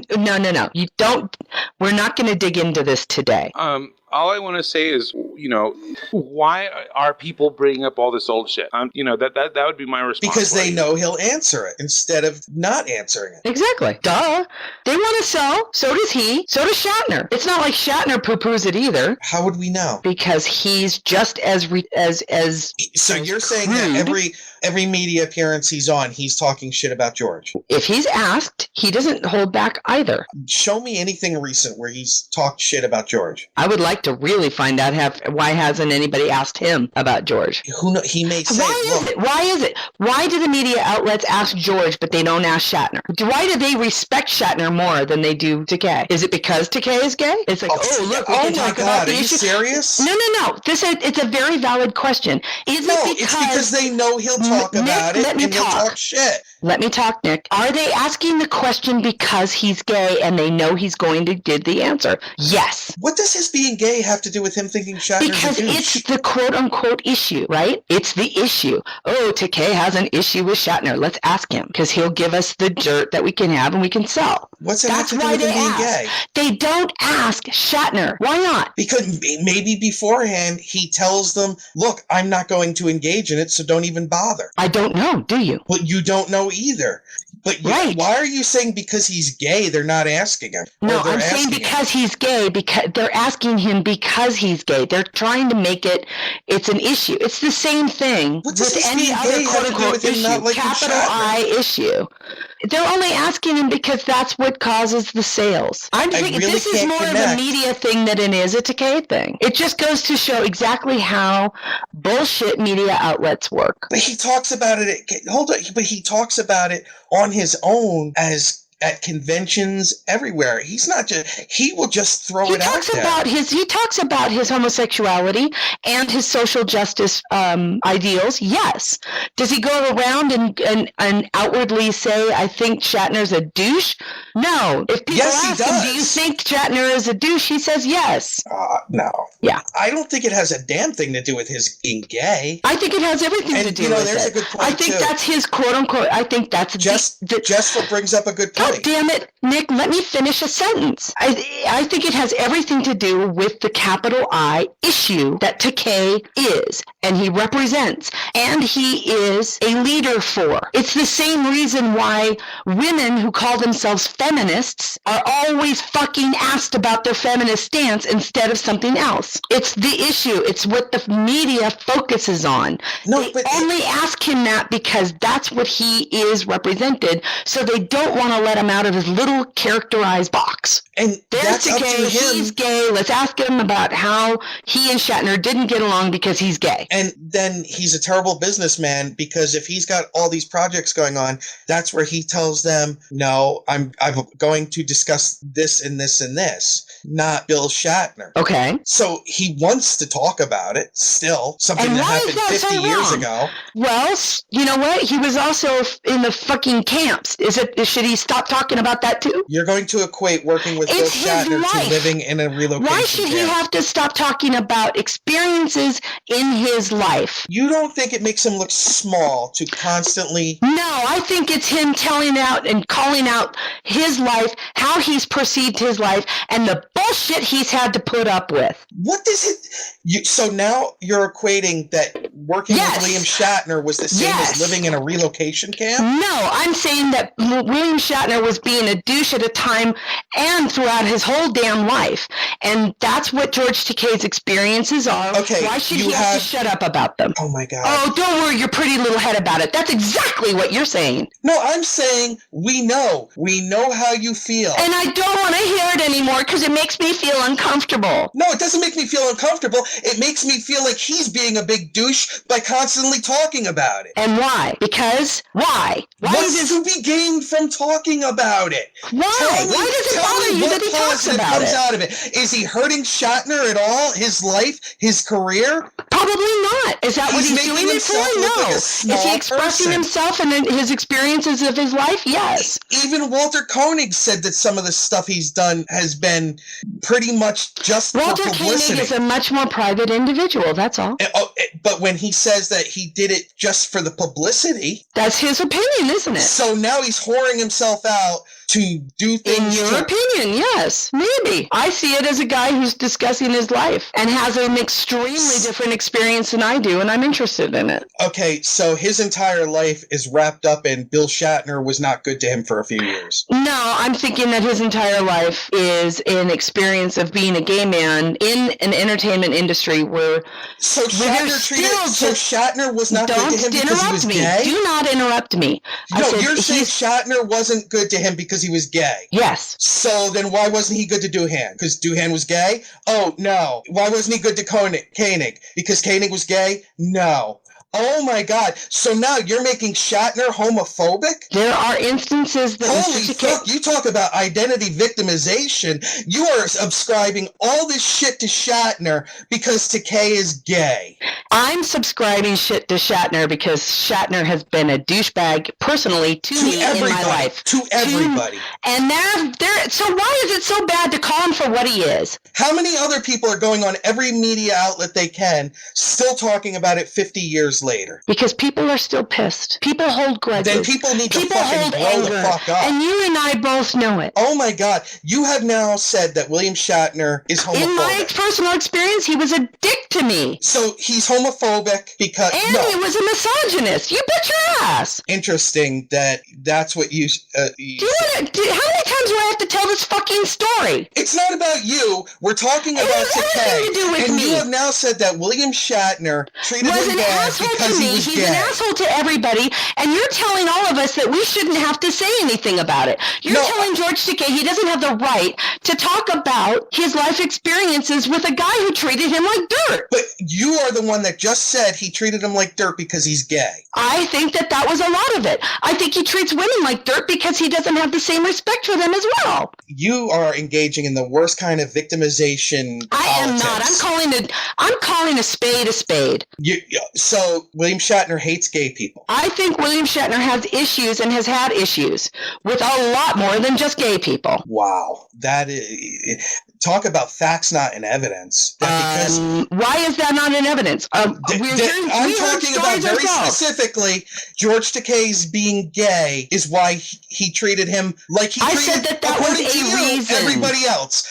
No. You don't. We're not going to dig into this today. All I want to say is, why are people bringing up all this old shit? That would be my response. Because they know he'll answer it instead of not answering it. Exactly. Duh. They want to sell. So does he. So does Shatner. It's not like Shatner poo-poos it either. How would we know? Because he's just as. So you're saying that every media appearance he's on, he's talking shit about George. If he's asked, he doesn't hold back either. Show me anything recent where he's talked shit about George. I would like to really find out why hasn't anybody asked him about George. Who knows? He may say, Why is it? Why do the media outlets ask George, but they don't ask Shatner? Why do they respect Shatner more than they do Takei? Is it because Takei is gay? It's like, look, we can talk about the issue. Are you serious? No. It's a very valid question. Is it it's because they know he'll talk talk about it let me and he'll talk. talk shit. Let me talk, Nick. Are they asking the question because he's gay and they know he's going to give the answer? Yes. What does his being gay have to do with him thinking Shatner's Because a douche? it's the quote-unquote issue, right? It's the issue. Oh, Takei has an issue with Shatner. Let's ask him because he'll give us the dirt that we can have and we can sell. What's it have to do with him being gay? They don't ask Shatner. Why not? Because maybe beforehand he tells them, look, I'm not going to engage in it, so don't even bother. I don't know, do you? But you don't know either. But why are you saying because he's gay they're not asking him? No, I'm saying because he's gay, because they're asking him because he's gay. They're trying to make it's an issue. It's the same thing with any other quote-unquote issue, capital I issue. They're only asking him because that's what causes the sales. I'm thinking this is more of a media thing than it is a Takei thing. It just goes to show exactly how bullshit media outlets work. But he talks about it. But he talks about it on his own at conventions everywhere. He's not just. He will just throw it out there. He talks about his homosexuality and his social justice ideals. Yes. Does he go around and outwardly say, "I think Shatner's a douche"? No. If people ask him, "Do you think Shatner is a douche?" he says, "Yes." No. Yeah. I don't think it has a damn thing to do with his being gay. I think it has everything to do with it. There's a good point. I think that's his quote unquote. I think that's Jessel brings up a good point. God damn it, Nick, let me finish a sentence. I think it has everything to do with the capital I issue that Takei is, and he represents, and he is a leader for. It's the same reason why women who call themselves feminists are always fucking asked about their feminist stance instead of something else. It's the issue. It's what the media focuses on. They only ask him that because that's what he is represented, so they don't want to let him out of his little characterized box. And there's Takei, he's gay. Let's ask him about how he and Shatner didn't get along because he's gay. And then he's a terrible businessman because if he's got all these projects going on, that's where he tells them, no, I'm going to discuss this and this and this, not Bill Shatner. Okay. So he wants to talk about it still, something that happened 50 years ago. Well, you know what? He was also in the fucking camps. Should he stop talking about that too? You're going to equate working with Bill Shatner to living in a relocation Why should he have to stop talking about experiences in his life? You don't think it makes him look small to constantly... No, I think it's him telling out and calling out his life, how he's perceived his life, and the bullshit he's had to put up with. What does it... So now you're equating that working with William Shatner was the same as living in a relocation camp? No, I'm saying that William Shatner was being a douche at a time and throughout his whole damn life. And that's what George Takei's experiences are. Okay, why should he have to shut up about them? Oh my God. Oh, don't worry your pretty little head about it. That's exactly what you're saying. No, I'm saying we know how you feel. And I don't want to hear it anymore because it makes me feel uncomfortable. No, it doesn't make me feel uncomfortable. It makes me feel like he's being a big douche by constantly talking about it. And why? Because why? What's to be gained from talking about it? Why? Why does it bother you that he talks about comes out of it? Is he hurting Shatner at all? His life? His career? Probably not. Is that what he's doing it for? No. Is he expressing himself and his experiences of his life? Yes. Even Walter Koenig said that some of the stuff he's done has been pretty much just Walter for publicity. Koenig is a much more private individual, that's all. But when he says that he did it just for the publicity... That's his opinion, isn't it? So now he's whoring himself out to do things... In your opinion, yes. Maybe. I see it as a guy who's discussing his life and has an extremely different experience than I do, and I'm interested in it. Okay, so his entire life is wrapped up in Bill Shatner was not good to him for a few years. No, I'm thinking that his entire life is an experience of being a gay man in an entertainment industry where... So Shatner was not good to him because he was gay? Do not interrupt me. No, you're saying Shatner wasn't good to him because he was gay? Yes. So then why wasn't he good to Doohan? Because Doohan was gay? Oh, no. Why wasn't he good to Koenig? Because Koenig was gay? No. Oh my God. So now you're making Shatner homophobic? There are instances that Holy fuck, you talk about identity victimization. You are subscribing all this shit to Shatner because Takei is gay. I'm subscribing shit to Shatner because Shatner has been a douchebag personally to me in my life. To everybody. And so why is it so bad to call him for what he is? How many other people are going on every media outlet they can, still talking about it 50 years later? Because people are still pissed. People hold grudges. Then people need to fucking grow the fuck up. And you and I both know it. Oh my God. You have now said that William Shatner is homophobic. In my personal experience, he was a dick to me. So he's homophobic because... And he was a misogynist. You bet your ass. Interesting that's what you... how many times do I have to tell this fucking story? It's not about you. We're talking about Takei. And me. You have now said that William Shatner treated him bad because he was He's gay. an asshole to everybody, and you're telling all of us that we shouldn't have to say anything about it. You're telling George Takei he doesn't have the right to talk about his life experiences with a guy who treated him like dirt. But you are the one that just said he treated him like dirt because he's gay. I think that was a lot of it. I think he treats women like dirt because he doesn't have the same respect for them as well. You are engaging in the worst kind of victimization I am not. I'm calling a spade a spade. So William Shatner hates gay people. I think William Shatner has issues and has had issues with a lot more than just gay people. Wow. That is... Talk about facts not in evidence. Why is that not in evidence? I'm talking about very specifically George Takei's being gay is why he treated him like he treated. I said that was a reason.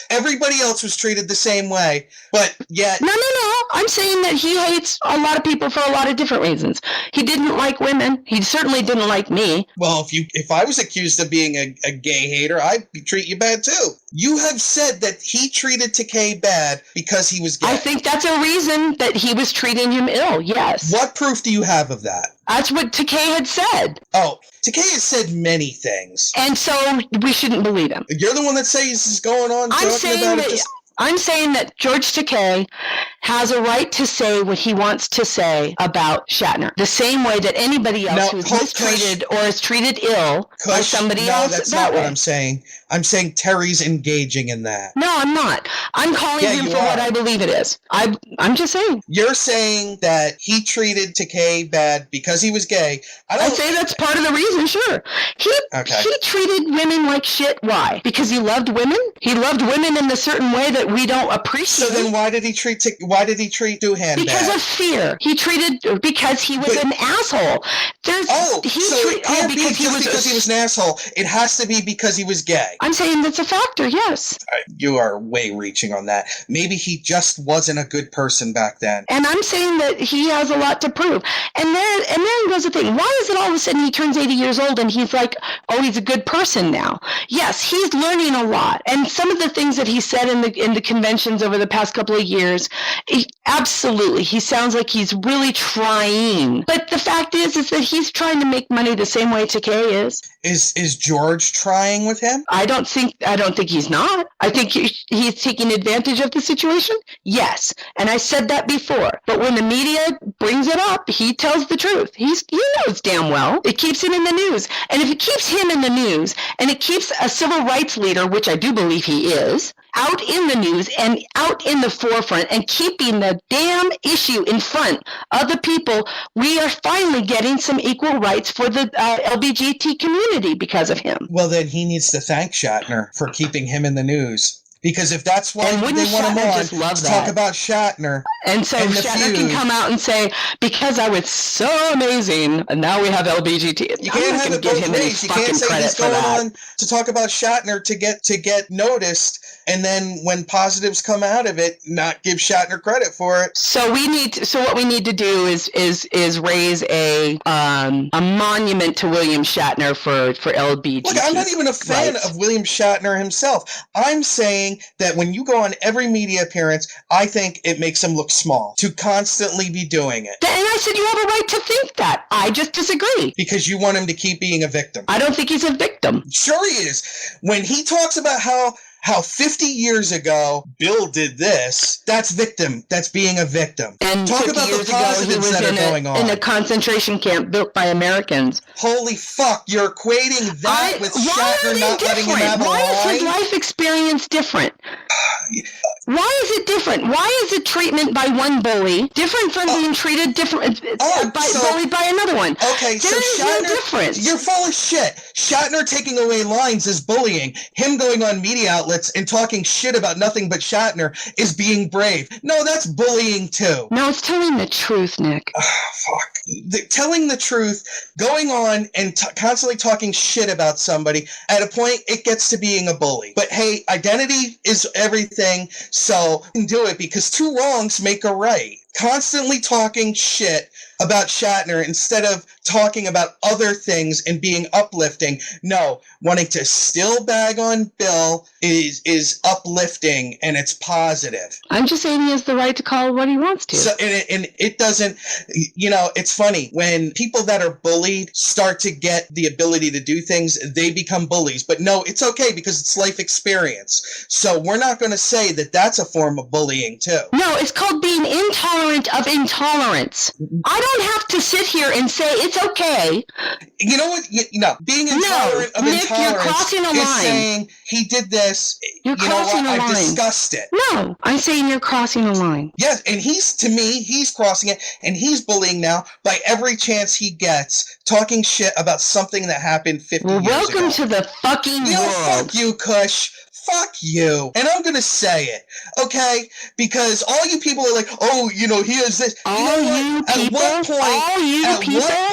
Everybody else was treated the same way, but yet... No. I'm saying that he hates a lot of people for a lot of different reasons. He didn't like women. He certainly didn't like me. Well, if I was accused of being a gay hater, I'd treat you bad too. You have said that he treated Takei bad because he was gay. I think that's a reason that he was treating him ill, yes. What proof do you have of that? That's what Takei had said. Oh, Takei has said many things. And so we shouldn't believe him. You're the one that says this is going on. I'm saying that George Takei has a right to say what he wants to say about Shatner. The same way that anybody else who's mistreated or is treated ill by somebody else. No, that's not what I'm saying. I'm saying Terry's engaging in that. No, I'm not. I'm calling him for what I believe it is. I'm just saying. You're saying that he treated Takei bad because he was gay. I'd say that's part of the reason, sure. He treated women like shit. Why? Because he loved women? He loved women in a certain way that we don't appreciate. So then why did he treat Doohan bad? Because of fear. Because he was an asshole. Because he was an asshole. It has to be because he was gay. I'm saying that's a factor, yes. You are way reaching on that. Maybe he just wasn't a good person back then. And I'm saying that he has a lot to prove. And there goes the thing. Why is it all of a sudden he turns 80 years old and he's like, oh, he's a good person now? Yes, he's learning a lot. And some of the things that he said in the conventions over the past couple of years, absolutely, he sounds like he's really trying. But the fact is that he's trying to make money the same way Takei is. Is George trying with him? I don't think he's not. I think he's taking advantage of the situation. Yes, and I said that before. But when the media brings it up, he tells the truth. He knows damn well it keeps him in the news. And if it keeps him in the news, and it keeps a civil rights leader, which I do believe he is, out in the news and out in the forefront and keeping the damn issue in front of the people, we are finally getting some equal rights for the LGBT community because of him. Well, then he needs to thank Shatner for keeping him in the news. Because if that's why they want him on to talk about Shatner. And so Shatner can come out and say, because I was so amazing, and now we have LGBT. You can't have it both ways. You can't say he's going on to talk about Shatner to get noticed, and then when positives come out of it, not give Shatner credit for it. So what we need to do is raise a monument to William Shatner for LGBT. Look, I'm not even a fan of William Shatner himself. I'm saying that when you go on every media appearance, I think it makes him look small to constantly be doing it. And I said you have a right to think that. I just disagree. Because you want him to keep being a victim. I don't think he's a victim. Sure he is. When he talks about how how 50 years ago Bill did this. That's victim. That's being a victim. And talk 50 about years the ago, he positives was that are going on. in a concentration camp built by Americans. Holy fuck, you're equating that with Shatner not letting him have a Why is his line? life experience different? Why is it different? Why is the treatment by one bully different from being treated bullied by another one? Okay, so There is no Shatner, difference. you're full of shit. Shatner taking away lines is bullying. Him going on media outlets and talking shit about nothing but Shatner is being brave. No, that's bullying too. No, it's telling the truth, Nick. Fuck. Telling the truth, going on and constantly talking shit about somebody, at a point it gets to being a bully. But hey, identity is everything, so you can do it because two wrongs make a right. Constantly talking shit about Shatner instead of talking about other things and being uplifting. No, wanting to still bag on Bill is uplifting and it's positive. I'm just saying he has the right to call what he wants to. So and it doesn't, it's funny when people that are bullied start to get the ability to do things, they become bullies. But no, it's okay because it's life experience. So we're not going to say that that's a form of bullying too. No, it's called being intolerant of intolerance. I don't have to sit here and say it's okay. You know what? Being intolerant of Nick, intolerance you're crossing a is line. saying he did this. You're crossing a line. I've discussed it. No, I'm saying you're crossing a line. Yes, and he's crossing it, and he's bullying now by every chance he gets, talking shit about something that happened 50 years ago. Welcome to the fucking world. Fuck you, Kush. Fuck you. And I'm going to say it, okay? Because all you people are like, oh, he has this. At what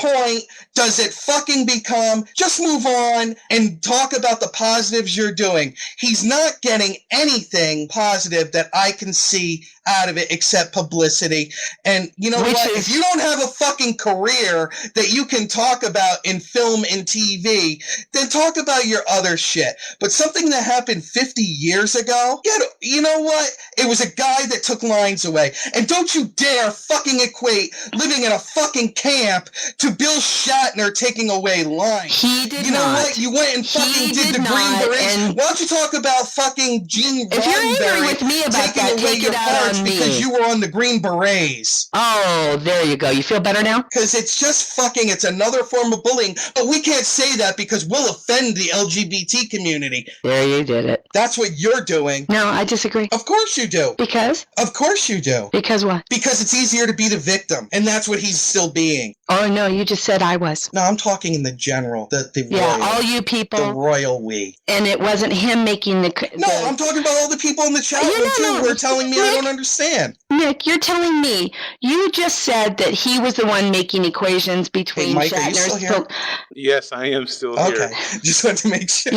point does it fucking become, just move on and talk about the positives you're doing? He's not getting anything positive that I can see out of it except publicity. And you know what? If you don't have a fucking career that you can talk about in film and TV, then talk about your other shit. But something that happened 50 years ago, you know what? It was a guy that took lines away. And don't you dare fucking equate living in a fucking camp to Bill Shatner taking away lines. He did not. You know what? You went and fucking did the Green Berets. Why don't you talk about fucking Gene Roddenberry? If you're angry with me about that, take it out on me. Because you were on the Green Berets. Oh, there you go. You feel better now? Because it's just it's another form of bullying. But we can't say that because we'll offend the LGBT community. There you did it. That's what you're doing. No, I disagree. Of course you do. Because? Of course you do. Because what? Because it's easier to be the victim. And that's what he's still being. Oh, no, you just said I was. No, I'm talking in the general. The royal, all you people. The royal we. And it wasn't him making the... No, I'm talking about all the people in the chat room, too, who are telling me Nick, I don't understand. Nick, you're telling me. You just said that he was the one making equations between Mike, Shatner's... are you still here? Yes, I am still here. Okay, just wanted to make sure.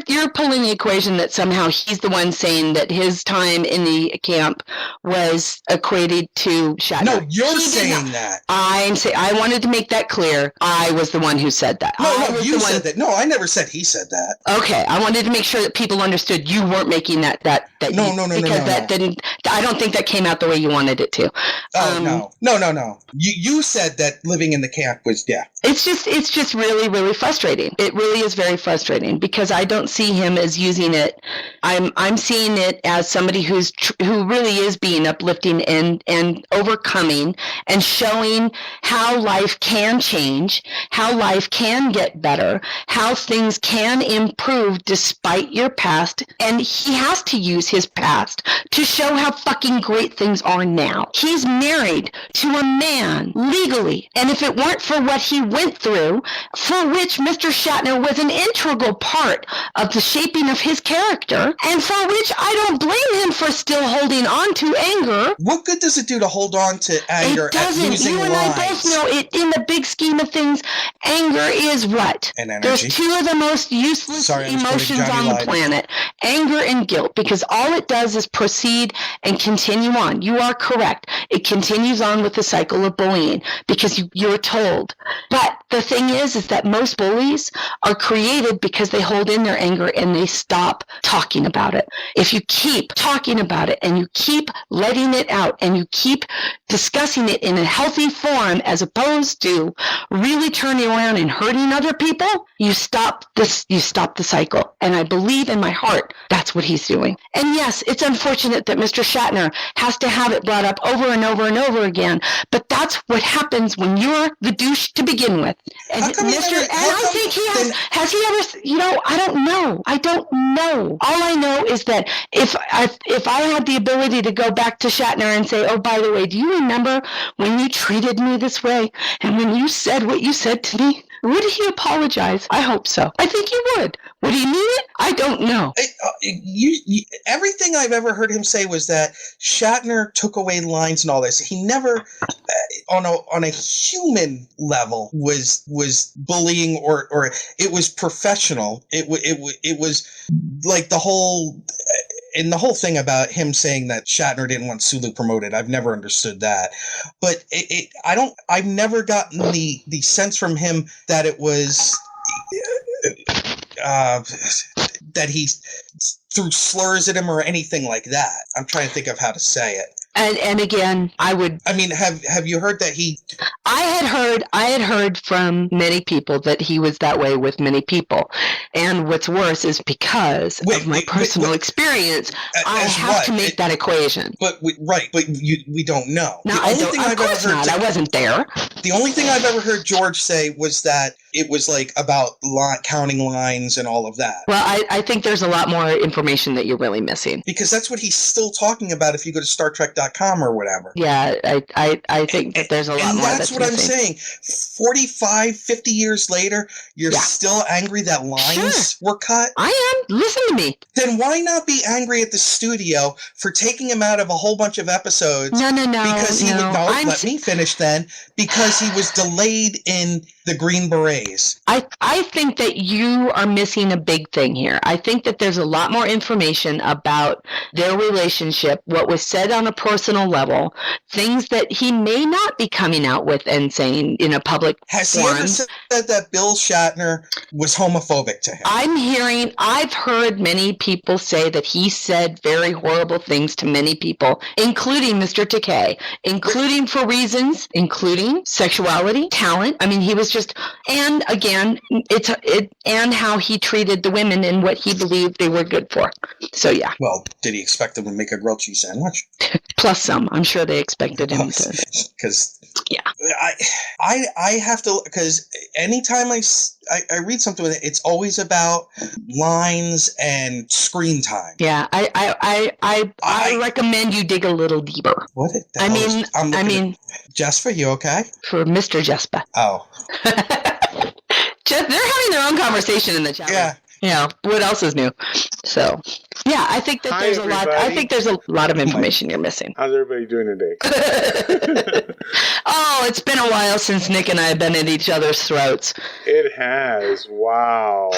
You're pulling the equation that somehow he's the one saying that his time in the camp was equated to Shatner. No, you're saying that. I wanted to make that clear. I was the one who said that. No, you said that. No, I never said he said that. Okay, I wanted to make sure that people understood you weren't making that. No. Because that didn't. I don't think that came out the way you wanted it to. Oh no. You said that living in the camp was It's just really, really frustrating. It really is very frustrating because I don't see him as using it. I'm seeing it as somebody who really is being uplifting and overcoming and showing how life can change, how life can get better, how things can improve despite your past. And he has to use his past to show how fucking great things are now. He's married to a man legally. And if it weren't for what he went through, for which Mr. Shatner was an integral part of the shaping of his character, and for which I don't blame him for still holding on to anger. What good does it do to hold on to anger? It doesn't. You and I both know it. In the big scheme of things, anger is what? And energy. There's two of the most useless emotions on the planet. Anger and guilt, because all it does is proceed and continue on. You are correct. It continues on with the cycle of bullying because you're told. But the thing is that most bullies are created because they hold in their anger and they stop talking about it. If you keep talking about it and you keep letting it out and you keep discussing it in a healthy form as opposed to really turning around and hurting other people, you stop this. You stop the cycle. And I believe in my heart that's what he's doing. And yes, it's unfortunate that Mr. Shatner has to have it brought up over and over and over again. But that's what happens when you're the douche to begin with. And I think he has he ever? I don't know. I don't know. All I know is that if I had the ability to go back to Shatner and say, oh, by the way, do you remember when you treated me this way and when you said what you said to me? Would he apologize? I hope so. I think he would. Would he mean it? I don't know. Everything I've ever heard him say was that Shatner took away lines and all this. He never, on a human level, was bullying or it was professional. It was like the whole. And the whole thing about him saying that Shatner didn't want Sulu promoted, I've never understood that. But I've never gotten the sense from him that it was that he threw slurs at him or anything like that. I'm trying to think of how to say it. And again, I mean, have you heard that he? I had heard from many people that he was that way with many people, and what's worse is because of my personal experience, I have to make that equation. But we don't know. No, of course not. I wasn't there. The only thing I've ever heard George say was that it was like about counting lines and all of that. Well, I think there's a lot more information that you're really missing. Because that's what he's still talking about if you go to StarTrek.com or whatever. Yeah, I think that there's a lot more that's what missing. I'm saying. 45, 50 years later, you're still angry that lines were cut? I am. Listen to me. Then why not be angry at the studio for taking him out of a whole bunch of episodes? No. Because let me finish then. Because he was delayed in the Green Berets. I think that you are missing a big thing here. I think that there's a lot more information about their relationship, what was said on a personal level, things that he may not be coming out with and saying in a public Has forum. he ever said that Bill Shatner was homophobic to him? I've heard many people say that he said very horrible things to many people, including Mr. Takei, including for reasons, including sexuality, talent. I mean, he was just, and again, and how he treated the women and what he believed they were good for. So yeah. Well, did he expect them to make a grilled cheese sandwich? Plus some. I'm sure they expected him to. Because yeah, I have to, because anytime I read something with it, it's always about lines and screen time. Yeah, I recommend you dig a little deeper. What? I mean, Jesper, you okay? For Mr. Jesper. Oh. They're having their own conversation in the chat. Yeah. Yeah. What else is new? So, yeah, I think that there's everybody. I think there's a lot of information you're missing. How's everybody doing today? Oh, it's been a while since Nick and I have been at each other's throats. It has. Wow.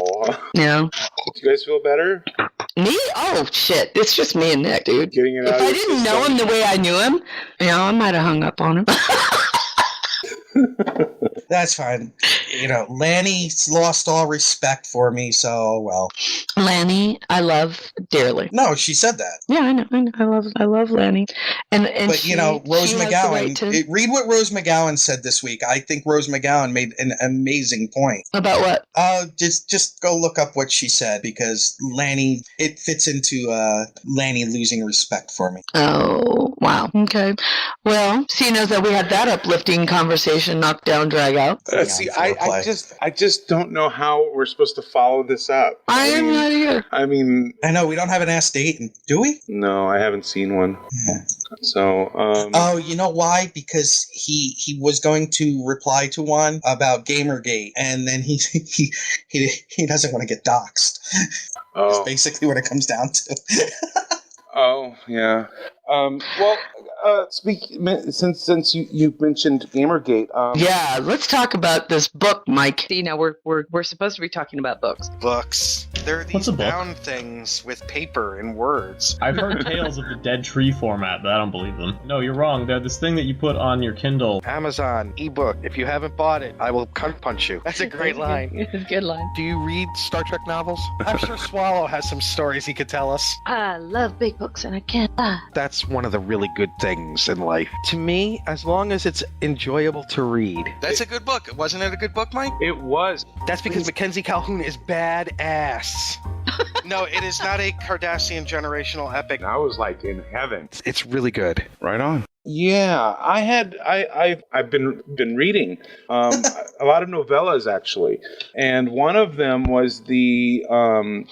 Yeah. Do you guys feel better? Me? Oh, shit. It's just me and Nick, dude. Getting it out if I didn't know him the way I knew him, I might have hung up on him. That's fine. Lanny's lost all respect for me, so well. Lanny, I love dearly. No, she said that. Yeah, I know. I love Lanny. And but Rose McGowan. Read what Rose McGowan said this week. I think Rose McGowan made an amazing point. About what? Just go look up what she said, because Lanny, it fits into Lanny losing respect for me. Oh, wow. Okay. Well, seeing as that we had that uplifting conversation, knock down, drag out. See, I just don't know how we're supposed to follow this up. I am not here. I mean, I know we don't have an ass date, do we? No, I haven't seen one. Yeah. So, oh, you know why? Because he was going to reply to one about Gamergate, and then he doesn't want to get doxxed. Oh. That's basically what it comes down to. Oh, yeah. Well, since you've mentioned Gamergate, yeah, let's talk about this book, Mike. We're supposed to be talking about books. Books. They're What's these a book? bound things with paper and words. I've heard tales of the dead tree format, but I don't believe them. No, you're wrong. They're this thing that you put on your Kindle. Amazon, ebook. If you haven't bought it, I will cunt punch you. That's a great line. It's a good line. Do you read Star Trek novels? I'm sure Swallow has some stories he could tell us. I love big books and I can't lie. That's one of the really good things in life. To me, as long as it's enjoyable to read. That's a good book. Wasn't it a good book, Mike? It was. That's because Mackenzie Calhoun is badass. No, it is not a Cardassian generational epic. I was like in heaven. It's really good. Right on. Yeah, I've been reading a lot of novellas actually, and one of them was the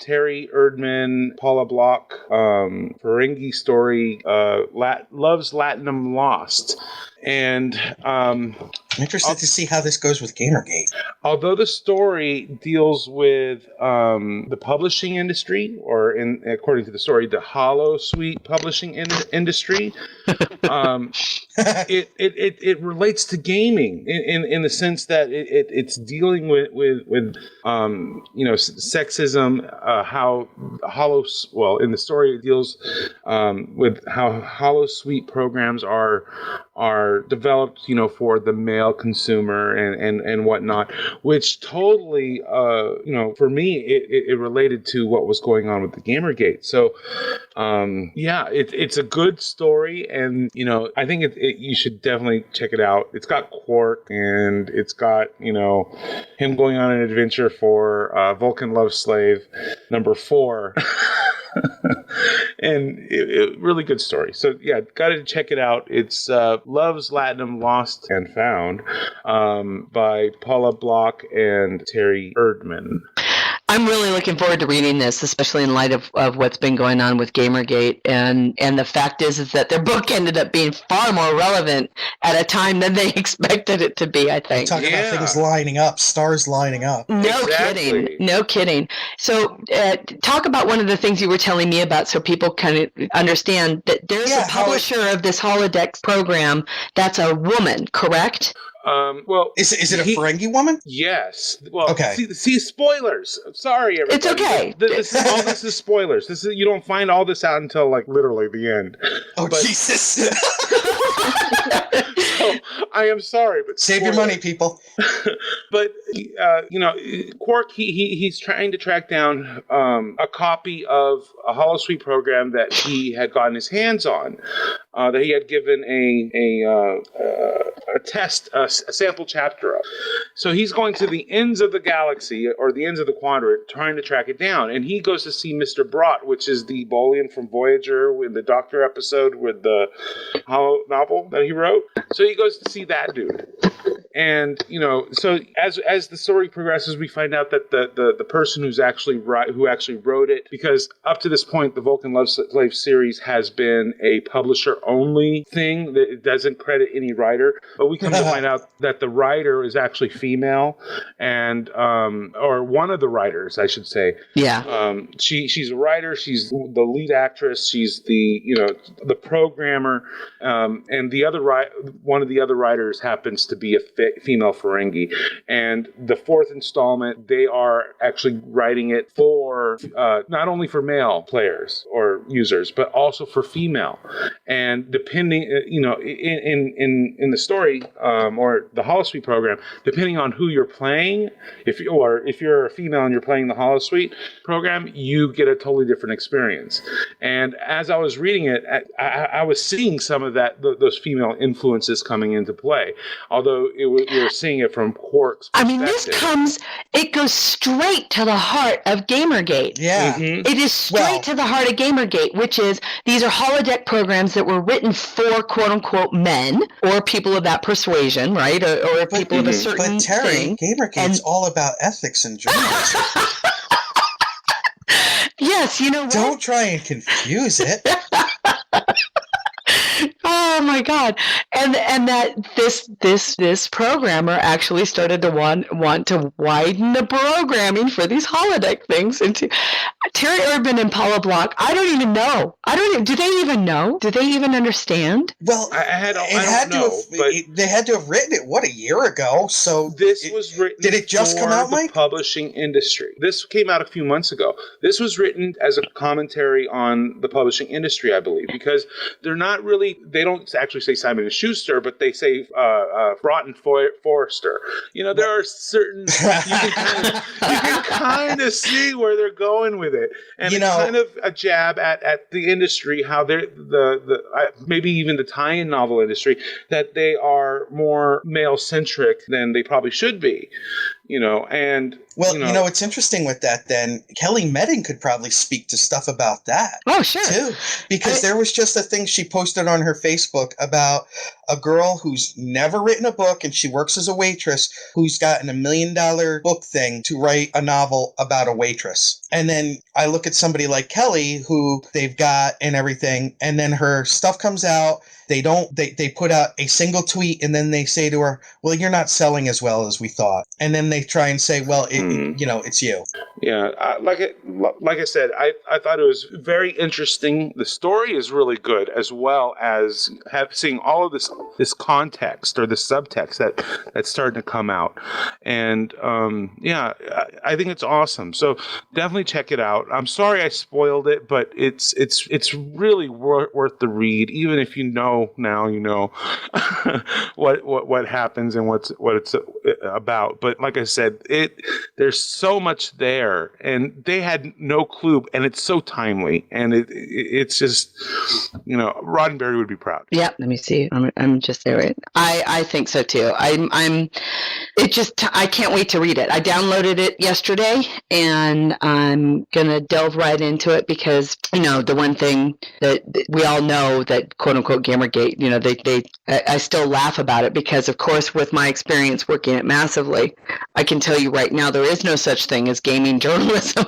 Terry Erdmann, Paula Block Ferengi story, Love's Latinum Lost. And I'm interested to see how this goes with Gamergate. Although the story deals with the publishing industry, or according to the story, the Hollow Suite publishing industry, it relates to gaming in the sense that it's dealing with sexism. How in the story it deals with how Hollow Suite programs are developed, for the male consumer and whatnot, which totally, for me, it related to what was going on with the Gamergate. So, it's a good story, and I think you should definitely check it out. It's got Quark, and it's got him going on an adventure for Vulcan Love Slave #4. And really good story. So yeah, got to check it out. It's Love's Latinum Lost and Found by Paula Block and Terry Erdmann. I'm really looking forward to reading this, especially in light of what's been going on with Gamergate. And the fact is that their book ended up being far more relevant at a time than they expected it to be, I think. Talking about things lining up, stars lining up. No kidding. So talk about one of the things you were telling me about so people kind of understand that there's a publisher of this holodeck program that's a woman, correct? Is it a Ferengi woman? Yes. Well, okay. See, spoilers. Sorry, everybody. It's okay. This is spoilers. You don't find all this out until literally the end. Oh, Jesus. So, I am sorry, but save your money, people. But Quark, he's trying to track down a copy of a Holosuite program that he had gotten his hands on, that he had given a test, a sample chapter of. So he's going to the ends of the galaxy or the ends of the quadrant trying to track it down, and he goes to see Mr. Brott, which is the Bolian from Voyager in the Doctor episode with the Holo novel that he wrote. So he goes to see that dude. And so as the story progresses, we find out that the person who actually wrote it, because up to this point the Vulcan Love Slave series has been a publisher only thing that it doesn't credit any writer, but we come to find out that the writer is actually female, and or one of the writers, I should say. Yeah. She's a writer. She's the lead actress. She's the programmer, and one of the other writers happens to be a female Ferengi. And the fourth installment, they are actually writing it for not only for male players or users, but also for female. And depending, in the story or the Holosuite program, depending on who you're playing, if you're a female and you're playing the Holosuite program, you get a totally different experience. And as I was reading it, I was seeing some of those female influences coming into play. Although we were seeing it from Quark's perspective. It goes straight to the heart of Gamergate. Yeah. Mm-hmm. It is straight to the heart of Gamergate, which is these are holodeck programs that were written for quote unquote men or people of that persuasion, right? Or people of a certain But Terry, thing. Gamergate's all about ethics and journalism. Yes, you know what? Don't try and confuse it. Oh my God. And that this programmer actually started to want to widen the programming for these holodeck things into Terry Urban and Paula Block. I don't even know. Do they even know? Do they even understand? Well, they had to have written it a year ago. So this was written. Did it just come out, Mike? Publishing industry. This came out a few months ago. This was written as a commentary on the publishing industry, I believe, because they're not really. They don't actually say Simon and Schuster, but they say Broughton Forrester. There are certain you can kind of see where they're going with it, and it's kind of a jab at the industry, how they're maybe even the tie-in novel industry, that they are more male centric than they probably should be. What's interesting with that then, Kelly Medding could probably speak to stuff about that. Oh, sure. Too. Because there was just a thing she posted on her Facebook about a girl who's never written a book and she works as a waitress who's gotten $1 million book thing to write a novel about a waitress. And then I look at somebody like Kelly who they've got and everything, and then her stuff comes out. They put out a single tweet and then they say to her, well, you're not selling as well as we thought. And then they try and say, well, it's you. Yeah. Like I said, I thought it was very interesting. The story is really good, as well as seeing all of this context or the subtext that's starting to come out. And I think it's awesome. So definitely check it out. I'm sorry I spoiled it, but it's really worth the read, even if what happens and what it's about. But like I said, there's so much there, and they had no clue, and it's so timely, and it's just Roddenberry would be proud. Yeah, let me see. I'm just there. I think so too. I can't wait to read it. I downloaded it yesterday, and I'm gonna delve right into it because the one thing that we all know, that quote unquote Gamergate, I still laugh about it because, of course, with my experience working at Massively, I can tell you right now there is no such thing as gaming journalism.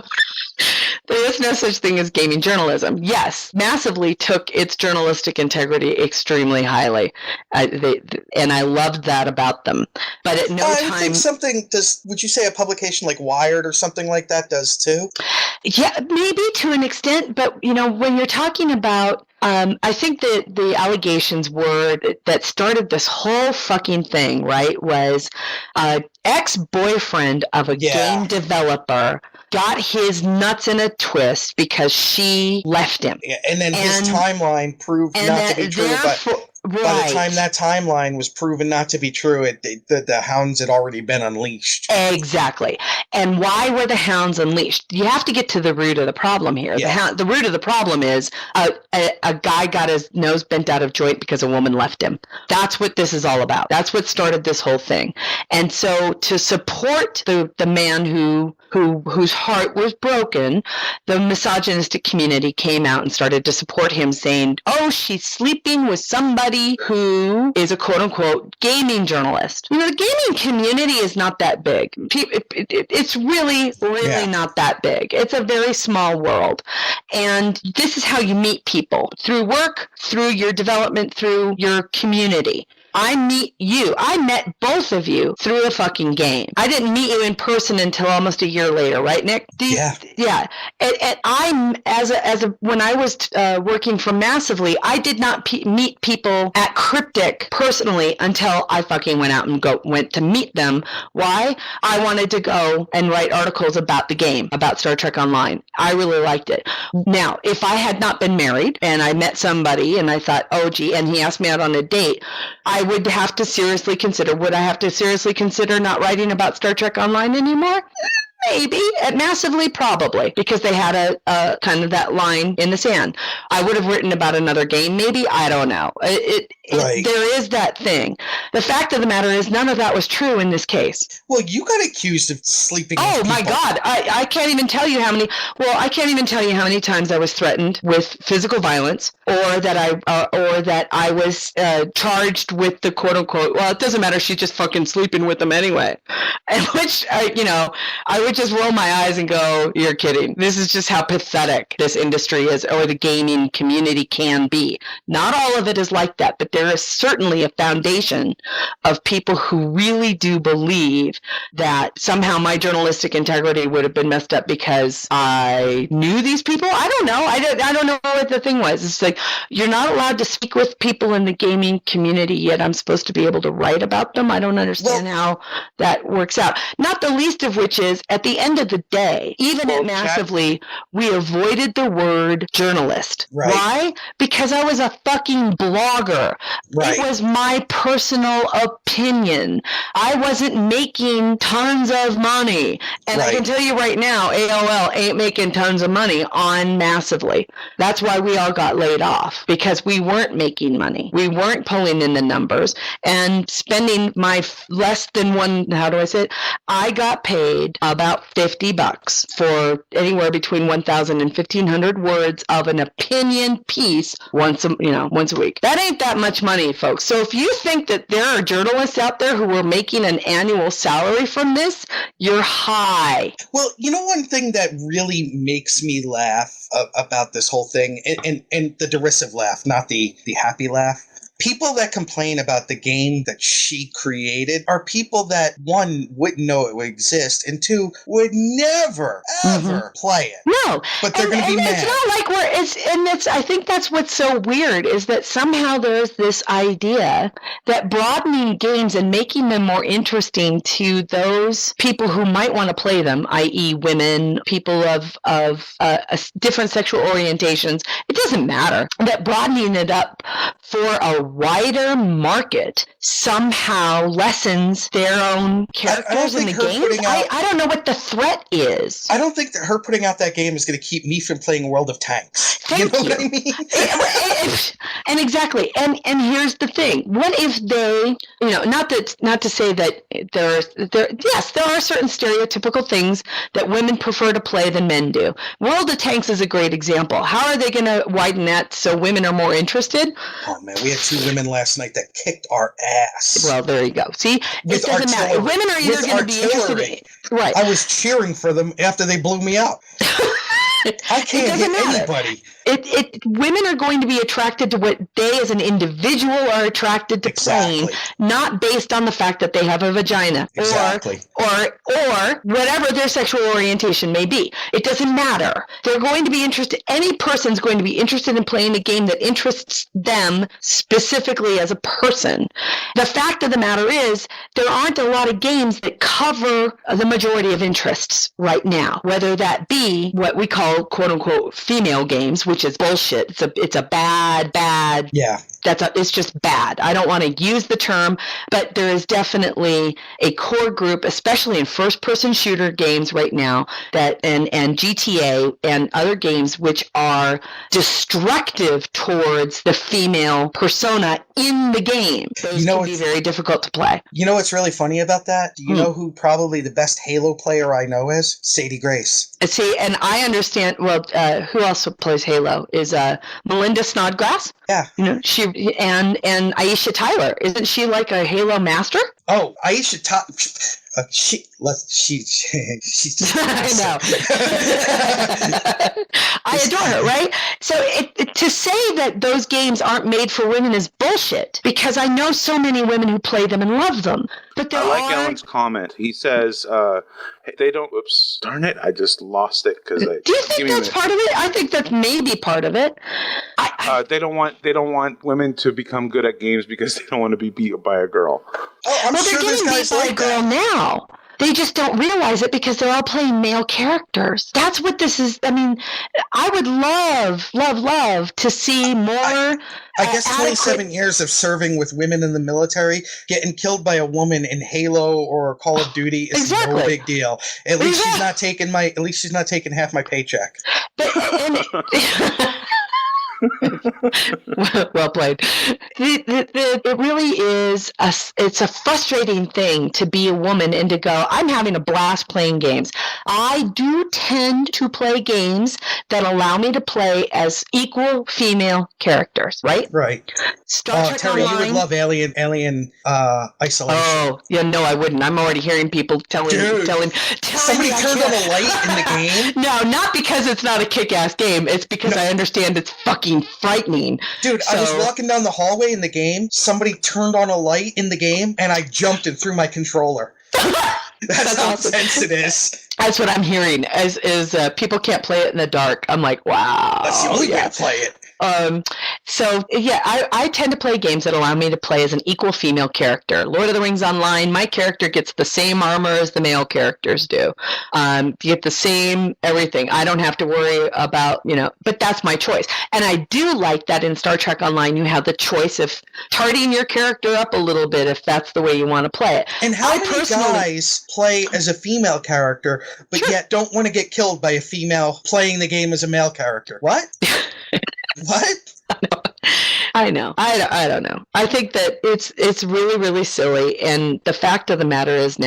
There is no such thing as gaming journalism. Yes, Massively took its journalistic integrity extremely highly, and I loved that about them. But at no time, I think would you say a publication like Wired or something like that does too? Yeah, maybe to an extent. But when you're talking about, I think that the allegations were that started this whole fucking thing, right, was an ex-boyfriend of a game developer got his nuts in a twist because she left him. Yeah, and then his timeline proved not to be true. By the time that timeline was proven not to be true, the hounds had already been unleashed. Exactly. And why were the hounds unleashed? You have to get to the root of the problem here. Yeah. The root of the problem is a guy got his nose bent out of joint because a woman left him. That's what this is all about. That's what started this whole thing. And so to support the man whose heart was broken, the misogynistic community came out and started to support him, saying, oh, she's sleeping with somebody who is a quote-unquote gaming journalist. The gaming community is not that big. It's really not that big. It's a very small world. And this is how you meet people. Through work, through your development, through your community. I met both of you through a fucking game. I didn't meet you in person until almost a year later, right, Nick? Yeah. And I'm when I was working for Massively, I did not meet people at Cryptic personally until I fucking went out and went to meet them. Why? I wanted to go and write articles about the game, about Star Trek Online. I really liked it. Now, if I had not been married and I met somebody and I thought, oh gee, and he asked me out on a date, I would have to seriously consider. Would I have to seriously consider not writing about Star Trek Online anymore? Maybe. At Massively, probably, because they had a kind of that line in the sand. I would have written about another game, maybe. I don't know. There is that thing. The fact of the matter is none of that was true in this case. Well, you got accused of sleeping with people. My God. I can't even tell you how many times I was threatened with physical violence, or that I was charged with the quote-unquote, well, it doesn't matter, she's just fucking sleeping with them anyway. And which, I would just roll my eyes and go, "You're kidding. This is just how pathetic this industry is, or the gaming community can be." Not all of it is like that, but there is certainly a foundation of people who really do believe that somehow my journalistic integrity would have been messed up because I knew these people. I don't know. I don't know what the thing was. It's like, you're not allowed to speak with people in the gaming community, yet I'm supposed to be able to write about them. I don't understand how that works out. Not the least of which is, at the end of the day, even at Massively, we avoided the word journalist. Right. Why? Because I was a fucking blogger. Right. It was my personal opinion. I wasn't making tons of money. And I can tell you right now, AOL ain't making tons of money on Massively. That's why we all got laid off, because we weren't making money. We weren't pulling in the numbers and spending my less than one, how do I say it? I got paid about $50 for anywhere between 1,000 and 1,500 words of an opinion piece once a week. That ain't that much money, folks. So if you think that there are journalists out there who are making an annual salary from this, you're high. Well, one thing that really makes me laugh about this whole thing, and the derisive laugh, not the happy laugh. People that complain about the game that she created are people that, one, wouldn't know it would exist, and two, would never, ever play it. No. But they're going to be mad. It's not like I think that's what's so weird, is that somehow there's this idea that broadening games and making them more interesting to those people who might want to play them, i.e. women, people of different sexual orientations, it doesn't matter, that broadening it up for a wider market somehow lessens their own characters in the game. I don't know what the threat is. I don't think that her putting out that game is going to keep me from playing World of Tanks. Thank you. What I mean? And exactly. And here's the thing. What if they, not to say that there are certain stereotypical things that women prefer to play than men do. World of Tanks is a great example. How are they going to widen that so women are more interested? Oh man, we had 2 women last night that kicked our ass. Well, there you go. See, it doesn't matter. Women are either going to be interested in, right. I was cheering for them after they blew me out. I can't hit anybody. Women are going to be attracted to what they as an individual are attracted to playing, not based on the fact that they have a vagina or whatever their sexual orientation may be. It doesn't matter. They're going to be interested. Any person's going to be interested in playing a game that interests them specifically as a person. The fact of the matter is, there aren't a lot of games that cover the majority of interests right now, whether that be what we call quote unquote female games, which is bullshit. It's a bad. Yeah. It's just bad. I don't want to use the term, but there is definitely a core group, especially in first-person shooter games right now, that and GTA and other games, which are destructive towards the female persona in the game. Those can be very difficult to play. You know what's really funny about that? Do you know who probably the best Halo player I know is? Sadie Grace. See, and I understand. Well, who else plays Halo? Is Melinda Snodgrass? Yeah. She and Aisha Tyler. Isn't she like a Halo master? Oh, Aisha Tyler. She's I know. I adore her, right? So to say that those games aren't made for women is bullshit, because I know so many women who play them and love them. But I like Alan's comment. He says, they don't, oops, darn it, I just lost it. Do you think that's part of it? I think that's maybe part of it. They don't want women to become good at games because they don't want to be beat by a girl. Oh, they're getting beat by a girl now. They just don't realize it because they're all playing male characters. That's what this is. I mean, I would love to see more. I guess 27 years of serving with women in the military, getting killed by a woman in Halo or Call of Duty is no big deal. At least she's not taking half my paycheck. Well played. It really is it's a frustrating thing to be a woman and to go, I'm having a blast playing games. I do tend to play games that allow me to play as equal female characters, right? Right. Star Trek Terry, Online. you would love Alien Isolation. Oh, yeah, no, I wouldn't. I'm already hearing people telling somebody me I turned on can't. a light in the game. No, not because it's not a kick-ass game. It's because I understand it's fucking frightening. Dude, I was walking down the hallway in the game. Somebody turned on a light in the game, and I jumped and threw my controller. That's how intense it is. That's what I'm hearing. Is people can't play it in the dark. I'm like, wow. That's the only way to play it. So yeah, I tend to play games that allow me to play as an equal female character. Lord of the Rings Online, my character gets the same armor as the male characters do. You get the same everything. I don't have to worry about, but that's my choice. And I do like that in Star Trek Online you have the choice of tarting your character up a little bit if that's the way you want to play it. And how many guys play as a female character but yet don't want to get killed by a female playing the game as a male character? What? What? I know. I don't know. I think that it's really, really silly. And the fact of the matter is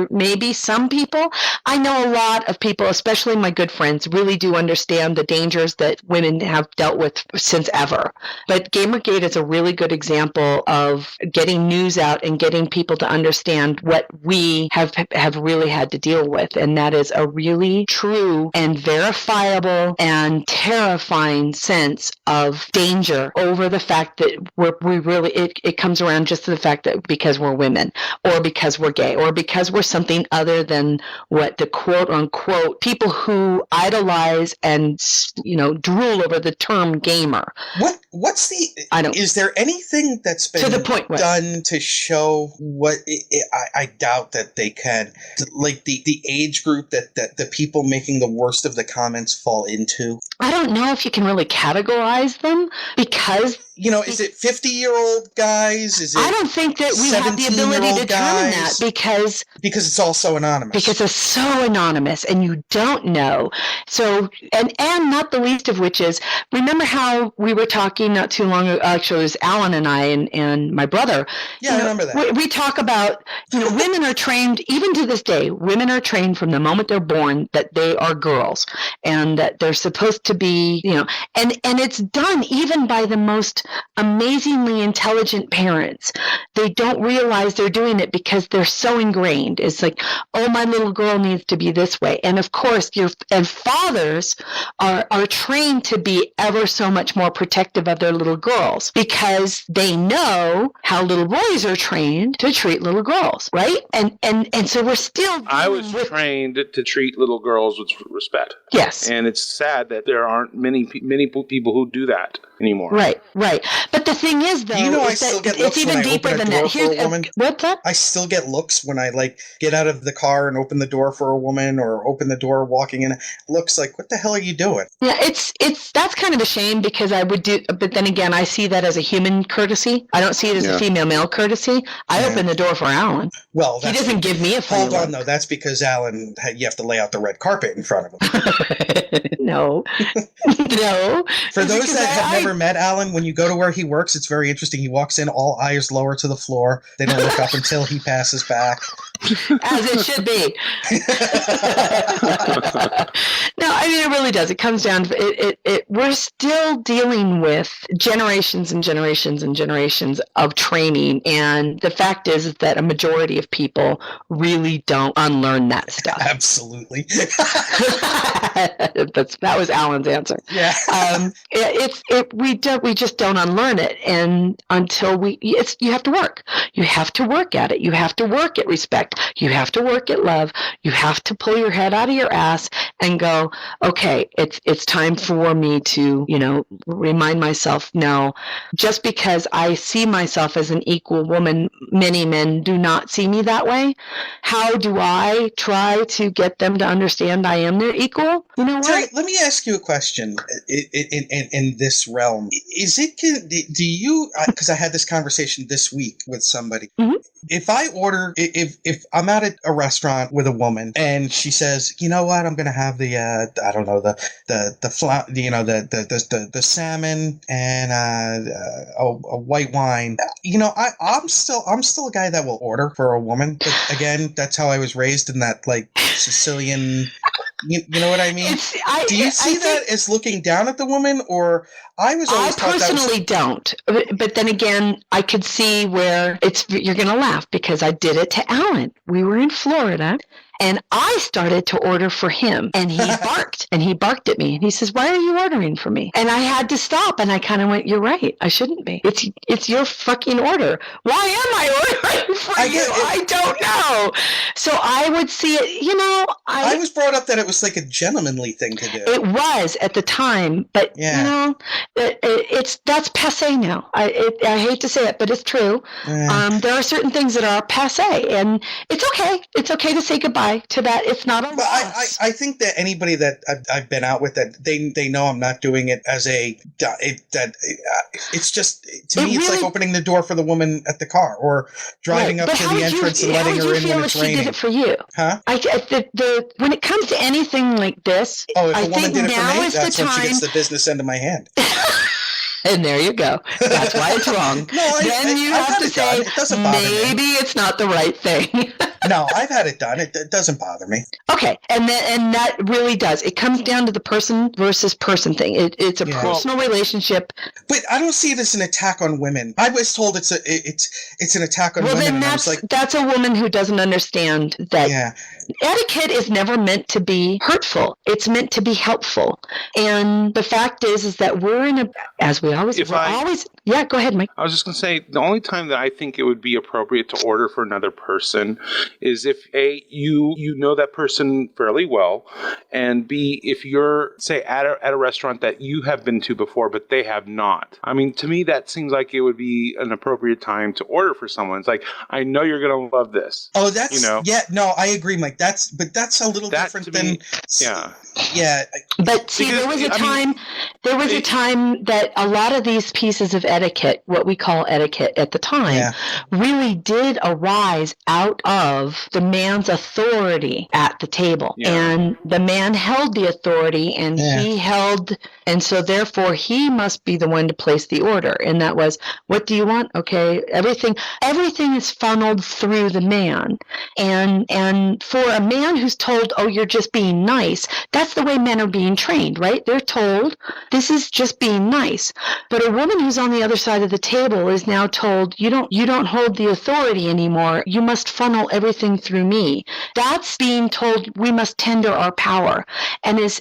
maybe some people, I know a lot of people, especially my good friends, really do understand the dangers that women have dealt with since ever. But Gamergate is a really good example of getting news out and getting people to understand what we have really had to deal with. And that is a really true and verifiable and terrifying sense of danger over the fact that it comes around just to the fact that because we're women or because we're gay or because we're something other than what the quote unquote people who idolize and drool over the term gamer. Is there anything that's been to the point done to show what I doubt that they can, like the age group that the people making the worst of the comments fall into? I don't know if you can really categorize them because is it 50-year-old guys? Is it I don't think that we have the ability to determine that because it's all so anonymous. Because it's so anonymous and you don't know. So and not the least of which is, remember how we were talking not too long ago, actually it was Alan and I and my brother. Yeah, I remember that. We talk about, women are trained, even to this day, women are trained from the moment they're born that they are girls and that they're supposed to be, and it's done even by the most amazingly intelligent parents. They don't realize they're doing it because they're so ingrained. It's like, oh, my little girl needs to be this way. And of course, fathers are trained to be ever so much more protective of their little girls because they know how little boys are trained to treat little girls, right? And so we're still. I was trained to treat little girls with respect. Yes. And it's sad that there aren't many people who do that anymore. Right. But the thing is, though, I still get looks it's even when I deeper open a than door that. for a woman. What's that? I still get looks when I get out of the car and open the door for a woman or open the door walking in. Looks like, what the hell are you doing? Yeah, that's kind of a shame because I would do, but then again, I see that as a human courtesy. I don't see it as a female-male courtesy. I open the door for Alan. Well, he doesn't give me a hold on, though. That's because Alan, you have to lay out the red carpet in front of him. No. For those that have never met Alan, when you go to where he works, it's very interesting. He walks in, all eyes lower to the floor. They don't look up until he passes back. As it should be. No, I mean, it really does. It comes down to it. We're still dealing with generations and generations and generations of training. And the fact is that a majority of people really don't unlearn that stuff. Absolutely. That was Alan's answer. Yeah. We just don't unlearn it. And until you have to work. You have to work at it. You have to work at respect. You have to work at love. You have to pull your head out of your ass and go, okay, it's time for me to, remind myself, no, just because I see myself as an equal woman, many men do not see me that way. How do I try to get them to understand I am their equal? You know what? Terry, let me ask you a question in this realm. Is it do you, because I had this conversation this week with somebody. Mm-hmm. If I order, if I'm at a restaurant with a woman and she says, you know what, I'm going to have the, I don't know, the salmon and a white wine. You know, I'm still a guy that will order for a woman. But again, that's how I was raised in that like Sicilian. You know what I mean? Do you see that as looking down at the woman, or I was always taught that? I personally don't. But then again, I could see where you're going to laugh because I did it to Alan. We were in Florida. And I started to order for him, and he barked, and he barked at me, and he says, "Why are you ordering for me?" And I had to stop, and I kind of went, "You're right. I shouldn't be. It's your fucking order. Why am I ordering for you? I don't know." So I would see it, you know. I was brought up that it was like a gentlemanly thing to do. It was at the time, but you know, that's passé now. I hate to say it, but it's true. Yeah. There are certain things that are passé, and it's okay. It's okay to say goodbye to that. It's not a loss. I think that anybody that I've been out with, that they know I'm not doing it as it's just, to me, it's like opening the door for the woman at the car, or driving up to the entrance and letting her in when it's raining. She did it for you? Huh? When it comes to anything like this, if a woman did it for me, that's when she gets the business end of my hand. And there you go. That's why it's wrong. Then you have to say, maybe it's not the right thing. No, I've had it done. It doesn't bother me. Okay, and that really does. It comes down to the person versus person thing. It's a personal relationship. But I don't see it as an attack on women. I was told it's an attack on women. Well, then that's a woman who doesn't understand that. Yeah. Etiquette is never meant to be hurtful. It's meant to be helpful. And the fact is that we're in yeah, go ahead, Mike. I was just going to say, the only time that I think it would be appropriate to order for another person is if A, you know that person fairly well, and B, if you're, say, at a restaurant that you have been to before, but they have not. I mean, to me, that seems like it would be an appropriate time to order for someone. It's like, I know you're going to love this. Oh, that's, yeah, no, I agree, Mike. That's a little different than, yeah. But see, there was a time that a lot of these pieces of etiquette, what we call etiquette at the time, really did arise out of the man's authority at the table. Yeah. And the man held the authority, and and so therefore he must be the one to place the order. And that was, what do you want? Okay, everything is funneled through the man. And for a man who's told, oh, you're just being nice, that's the way men are being trained, right? They're told, this is just being nice. But a woman who's on the other side of the table is now told, you don't hold the authority anymore. You must funnel everything through me. That's being told we must tender our power. And as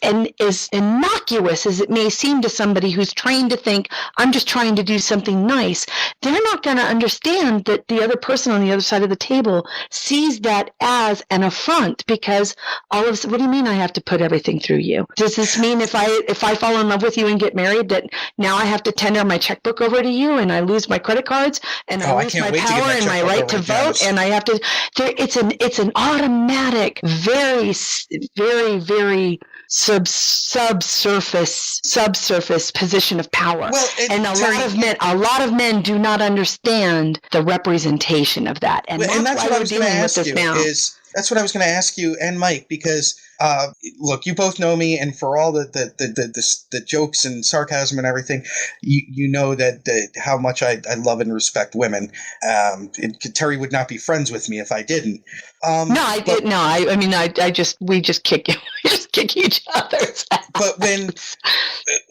innocuous as it may seem to somebody who's trained to think, I'm just trying to do something nice, they're not going to understand that the other person on the other side of the table sees that as an affront, because what do you mean I have to put everything through you? Does this mean if I fall in love with you and get married, that now I have to tender my checkbook over to you, and I lose my credit cards, and I lose my power and my right to vote, and I have to? It's an automatic, very, very, very subsurface position of power. Well, and a lot of men do not understand the representation of that, and that's why we're dealing with this now. That's what I was going to ask you and Mike, because look, you both know me, and for all the jokes and sarcasm and everything, you know that how much I love and respect women. Terry would not be friends with me if I didn't. We just kick each other's ass. But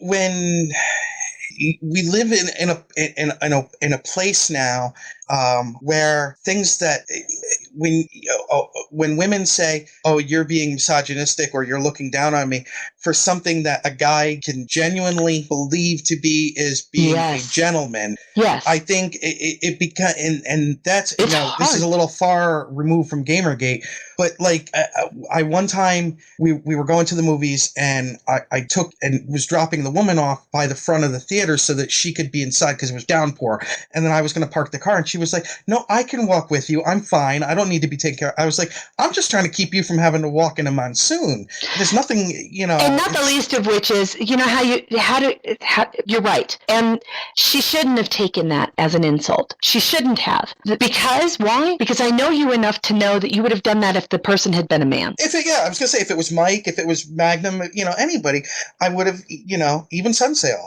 when we live in a place now where things that when women say, "Oh, you're being misogynistic," or "You're looking down on me," for something that a guy can genuinely believe to be being a gentleman, I think it becomes, and that's hard. This is a little far removed from Gamergate, but like I one time we were going to the movies, and I took and was dropping the woman off by the front of the theater so that she could be inside because it was downpour, and then I was going to park the car, and she was like, "No, I can walk with you. I'm fine. I don't need to be taken care of." I was like, "I'm just trying to keep you from having to walk in a monsoon. There's nothing, And And not the least of which is, you know, you're right. And she shouldn't have taken that as an insult. She shouldn't have. Because, why? Because I know you enough to know that you would have done that if the person had been a man. I was going to say, if it was Mike, if it was Magnum, you know, anybody, I would have, you know, even Sunsail.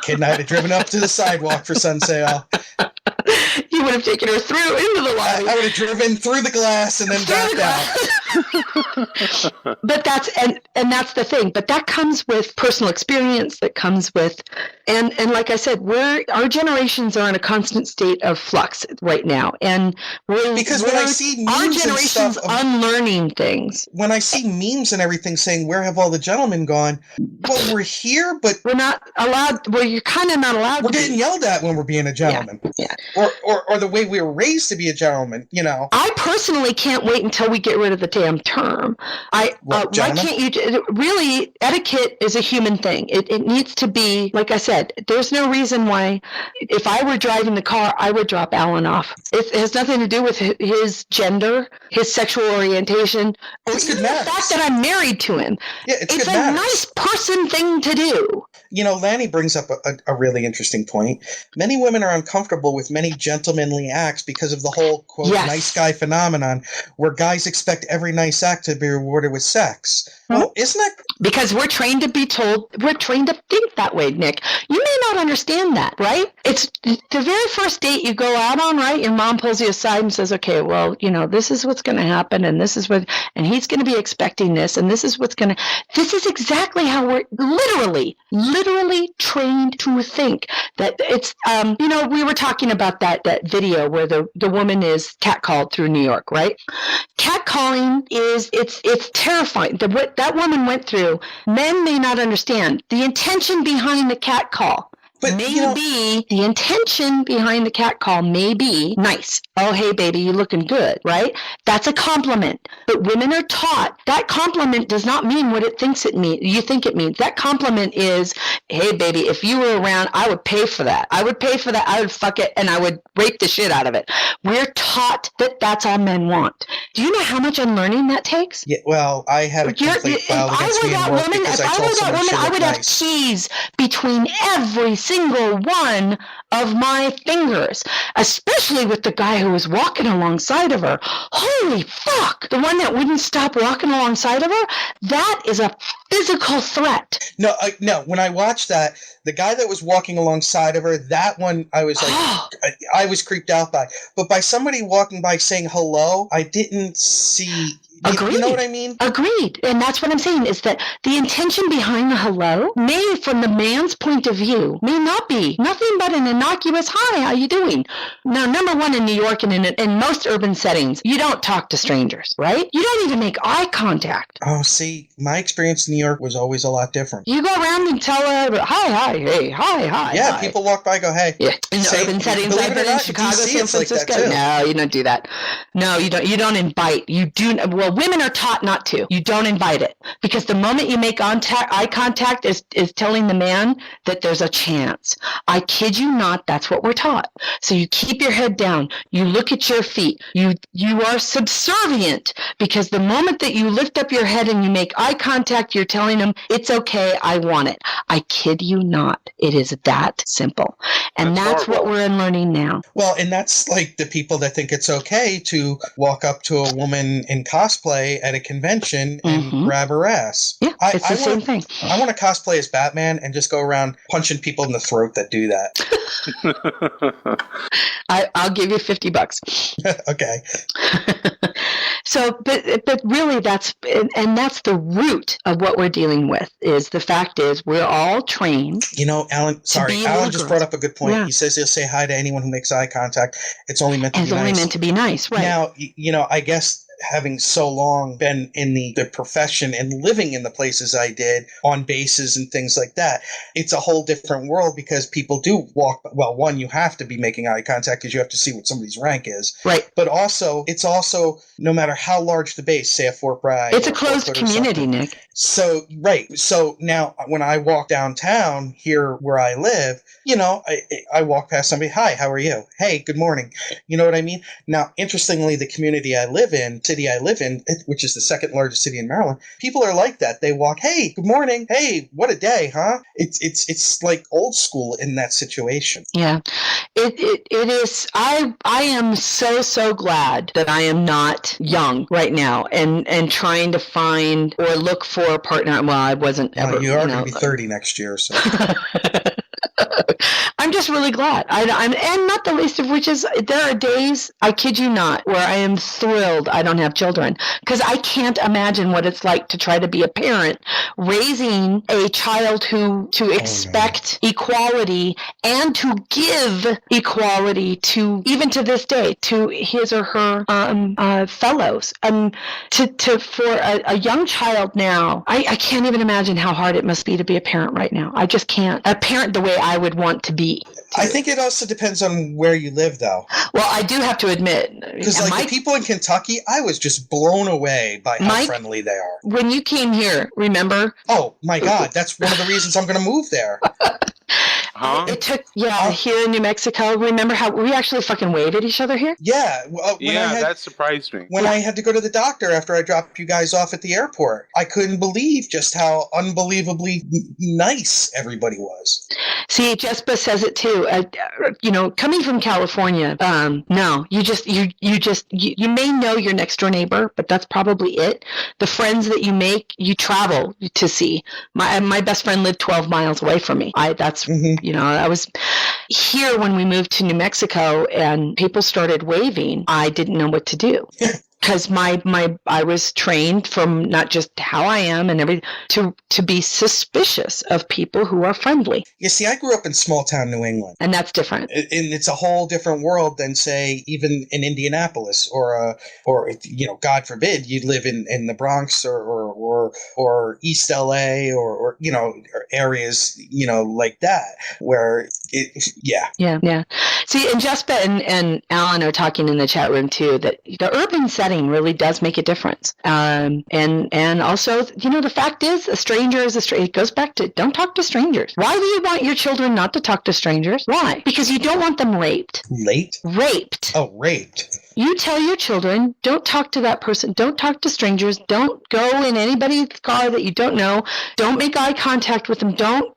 Kid and I had driven up to the sidewalk for Sunsail. You would have taken her through into the lobby. I would have driven through the glass and then backed out. But that's that's the thing. But that comes with personal experience. That comes with, and like I said, our generations are in a constant state of flux right now, and when I see memes, our generation's unlearning things. When I see memes and everything saying, "Where have all the gentlemen gone?" Well, we're here, but we're not allowed. Well, you're kind of not allowed. We're getting yelled at when we're being a gentleman. Yeah. Or the way we were raised to be a gentleman. You know. I personally can't wait until we get rid of the damn term. Why can't you? Really, etiquette is a human thing. It needs to be, like I said, there's no reason why, if I were driving the car, I would drop Alan off. It has nothing to do with his gender, his sexual orientation, or even the fact that I'm married to him. Yeah, it's a nice person thing to do. You know, Lanny brings up a really interesting point. Many women are uncomfortable with many gentlemanly acts because of the whole, quote, nice guy phenomenon, where guys expect every nice act to be rewarded with sex. Well, isn't that... Because we're trained to think that way, Nick. You may not understand that, right? It's the very first date you go out on, right? Your mom pulls you aside and says, okay, well, you know, this is what's going to happen, and this is what, and he's going to be expecting this, and this is what's going to, this is exactly how we're literally trained to think. That it's, you know, we were talking about that video where the woman is catcalled through New York, right? Catcalling is, it's terrifying. What that woman went through, men may not understand the intention behind the catcall. But the intention behind the catcall may be nice. Oh, hey, baby, you looking good, right? That's a compliment. But women are taught that compliment does not mean what it thinks it means. You think it means. That compliment is, hey, baby, if you were around, I would pay for that. I would pay for that. I would fuck it, and I would rape the shit out of it. We're taught that that's all men want. Do you know how much unlearning that takes? Yeah, well, I had a complaint filed against me in work because I told someone she looked nice. I would have keys between every single one of my fingers, especially with the guy who was walking alongside of her. Holy fuck! The one that wouldn't stop walking alongside of her, that is a physical threat. No, when I watched that, the guy that was walking alongside of her, that one I was like, I was creeped out by. But by somebody walking by saying hello, I didn't see... Agreed. You know what I mean? Agreed. And that's what I'm saying, is that the intention behind the hello may, from the man's point of view, may not be nothing but an innocuous, hi, how you doing? Now, number one, in New York and in most urban settings, you don't talk to strangers, right? You don't even make eye contact. Oh, see, my experience in New York was always a lot different. You go around and tell her, hi, hey, hi. Yeah, hi. People walk by, go, hey. Yeah, in the urban settings, I've been in Chicago, San Francisco. No, you don't do that. No, you don't. You don't invite. You do. Well, women are taught not to. You don't invite it, because the moment you make eye contact is telling the man that there's a chance. I kid you not, that's what we're taught. So you keep your head down. You look at your feet. You are subservient, because the moment that you lift up your head and you make eye contact, you're telling them, it's okay, I want it. I kid you not. It is that simple. And that's what we're unlearning now. Well, and that's like the people that think it's okay to walk up to a woman in cosplay at a convention and grab her ass. Yeah, it's the same thing. I want to cosplay as Batman and just go around punching people in the throat that do that. I'll give you $50. Okay. So, but really, that's the root of what we're dealing with. Is the fact is we're all trained. You know, Alan just brought up a good point. Yeah. He says he'll say hi to anyone who makes eye contact. It's only meant to be nice. It's only meant to be nice, right? Now, you know, I guess, having so long been in the profession and living in the places I did on bases and things like that, it's a whole different world, because people do walk. Well, one, you have to be making eye contact because you have to see what somebody's rank is. Right. But also, it's also, no matter how large the base, say a Fort Bragg. It's a closed community, Nick. So, right. So now when I walk downtown here where I live, you know, I walk past somebody, hi, how are you? Hey, good morning. You know what I mean? Now, interestingly, the city I live in, which is the second largest city in Maryland, people are like that. They walk, hey, good morning. Hey, what a day, huh? It's like old school in that situation. Yeah, it is. I am so glad that I am not young right now and trying to find or look for a partner. Well, I wasn't ever. You are going to be 30 next year, so. I'm just really glad. I'm, and not the least of which is there are days, I kid you not, where I am thrilled I don't have children because I can't imagine what it's like to try to be a parent raising a child to expect equality and to give equality to, even to this day, to his or her fellows. For a young child now, I can't even imagine how hard it must be to be a parent right now. I just can't. A parent the way I would want to be. I think it also depends on where you live, though. Well, I do have to admit, because the people in Kentucky, I was just blown away by how friendly they are. When you came here, remember? Oh my God, that's one of the reasons I'm going to move there. Huh? It took, here in New Mexico. Remember how we actually fucking waved at each other here? Yeah. That surprised me. When I had to go to the doctor after I dropped you guys off at the airport, I couldn't believe just how unbelievably nice everybody was. See, Jespa says it too. Coming from California, no, you may know your next door neighbor, but that's probably it. The friends that you make, you travel to see. My best friend lived 12 miles away from me. I was here when we moved to New Mexico and people started waving. I didn't know what to do. Because I was trained from not just how I am and everything to be suspicious of people who are friendly. You see, I grew up in small town New England, and that's different. And it's a whole different world than, say, even in Indianapolis or God forbid, you live in the Bronx or East LA or areas like that where yeah. See, and Jespa and Alan are talking in the chat room too that the urban setting really does make a difference. And also, the fact is, a stranger is a stranger. It goes back to don't talk to strangers. Why do you want your children not to talk to strangers? Why? Because you don't want them raped. Raped. Oh, raped. You tell your children, don't talk to that person. Don't talk to strangers. Don't go in anybody's car that you don't know. Don't make eye contact with them. Don't,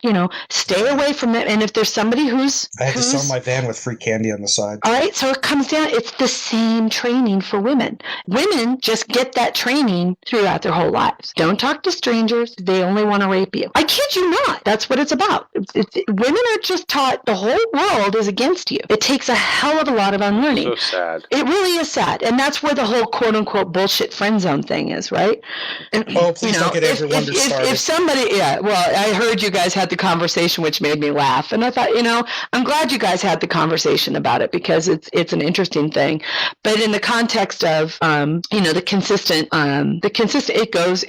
stay away from them. And if there's somebody I had to sell my van with free candy on the side. All right, so it comes down, it's the same training for women. Women just get that training throughout their whole lives. Don't talk to strangers. They only want to rape you. I kid you not. That's what it's about. Women are just taught the whole world is against you. It takes a hell of a lot of unlearning. So sad. It really is sad. And that's where the whole quote-unquote bullshit friend zone thing is, right? Oh, please don't get everyone started. If somebody, I heard you guys had the conversation, which made me laugh. And I thought, I'm glad you guys had the conversation about it because it's an interesting thing. But in the context of, the consistent,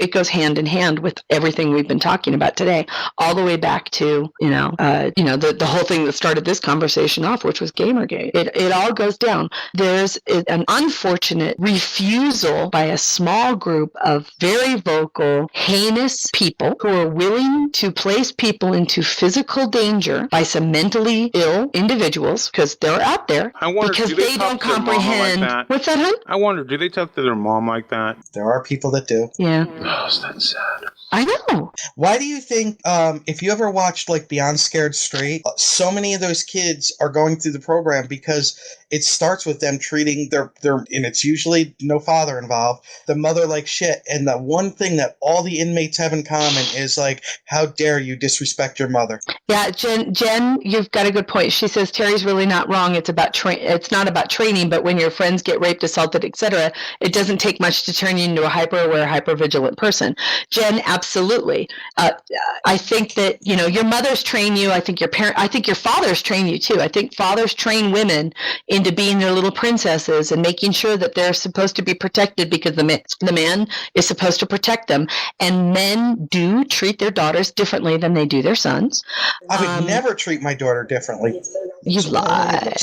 it goes hand in hand with everything we've been talking about today, all the way back to, the whole thing that started this conversation off, which was Gamergate. It all goes down. There's an unfortunate refusal by a small group of very vocal, heinous people who are willing to place people into physical danger by some mentally ill individuals because they're out there because they don't comprehend. What's that, hon? I wonder, do they talk to their mom like that? There are people that do. Yeah. Oh, that's sad. I know. Why do you think, if you ever watched Beyond Scared Straight, so many of those kids are going through the program because it starts with them treating their and it's usually no father involved, the mother like shit. And the one thing that all the inmates have in common is how dare you disrespect your mother? Yeah, Jen, you've got a good point. She says Terry's really not wrong. It's about it's not about training, but when your friends get raped, assaulted, etc., it doesn't take much to turn you into a hyper-aware, hyper-vigilant person. Jen, absolutely. I think that your mothers train you. I think your fathers train you too. I think fathers train women into being their little princesses is and making sure that they're supposed to be protected because the man is supposed to protect them. And men do treat their daughters differently than they do their sons. I would never treat my daughter differently. You lie.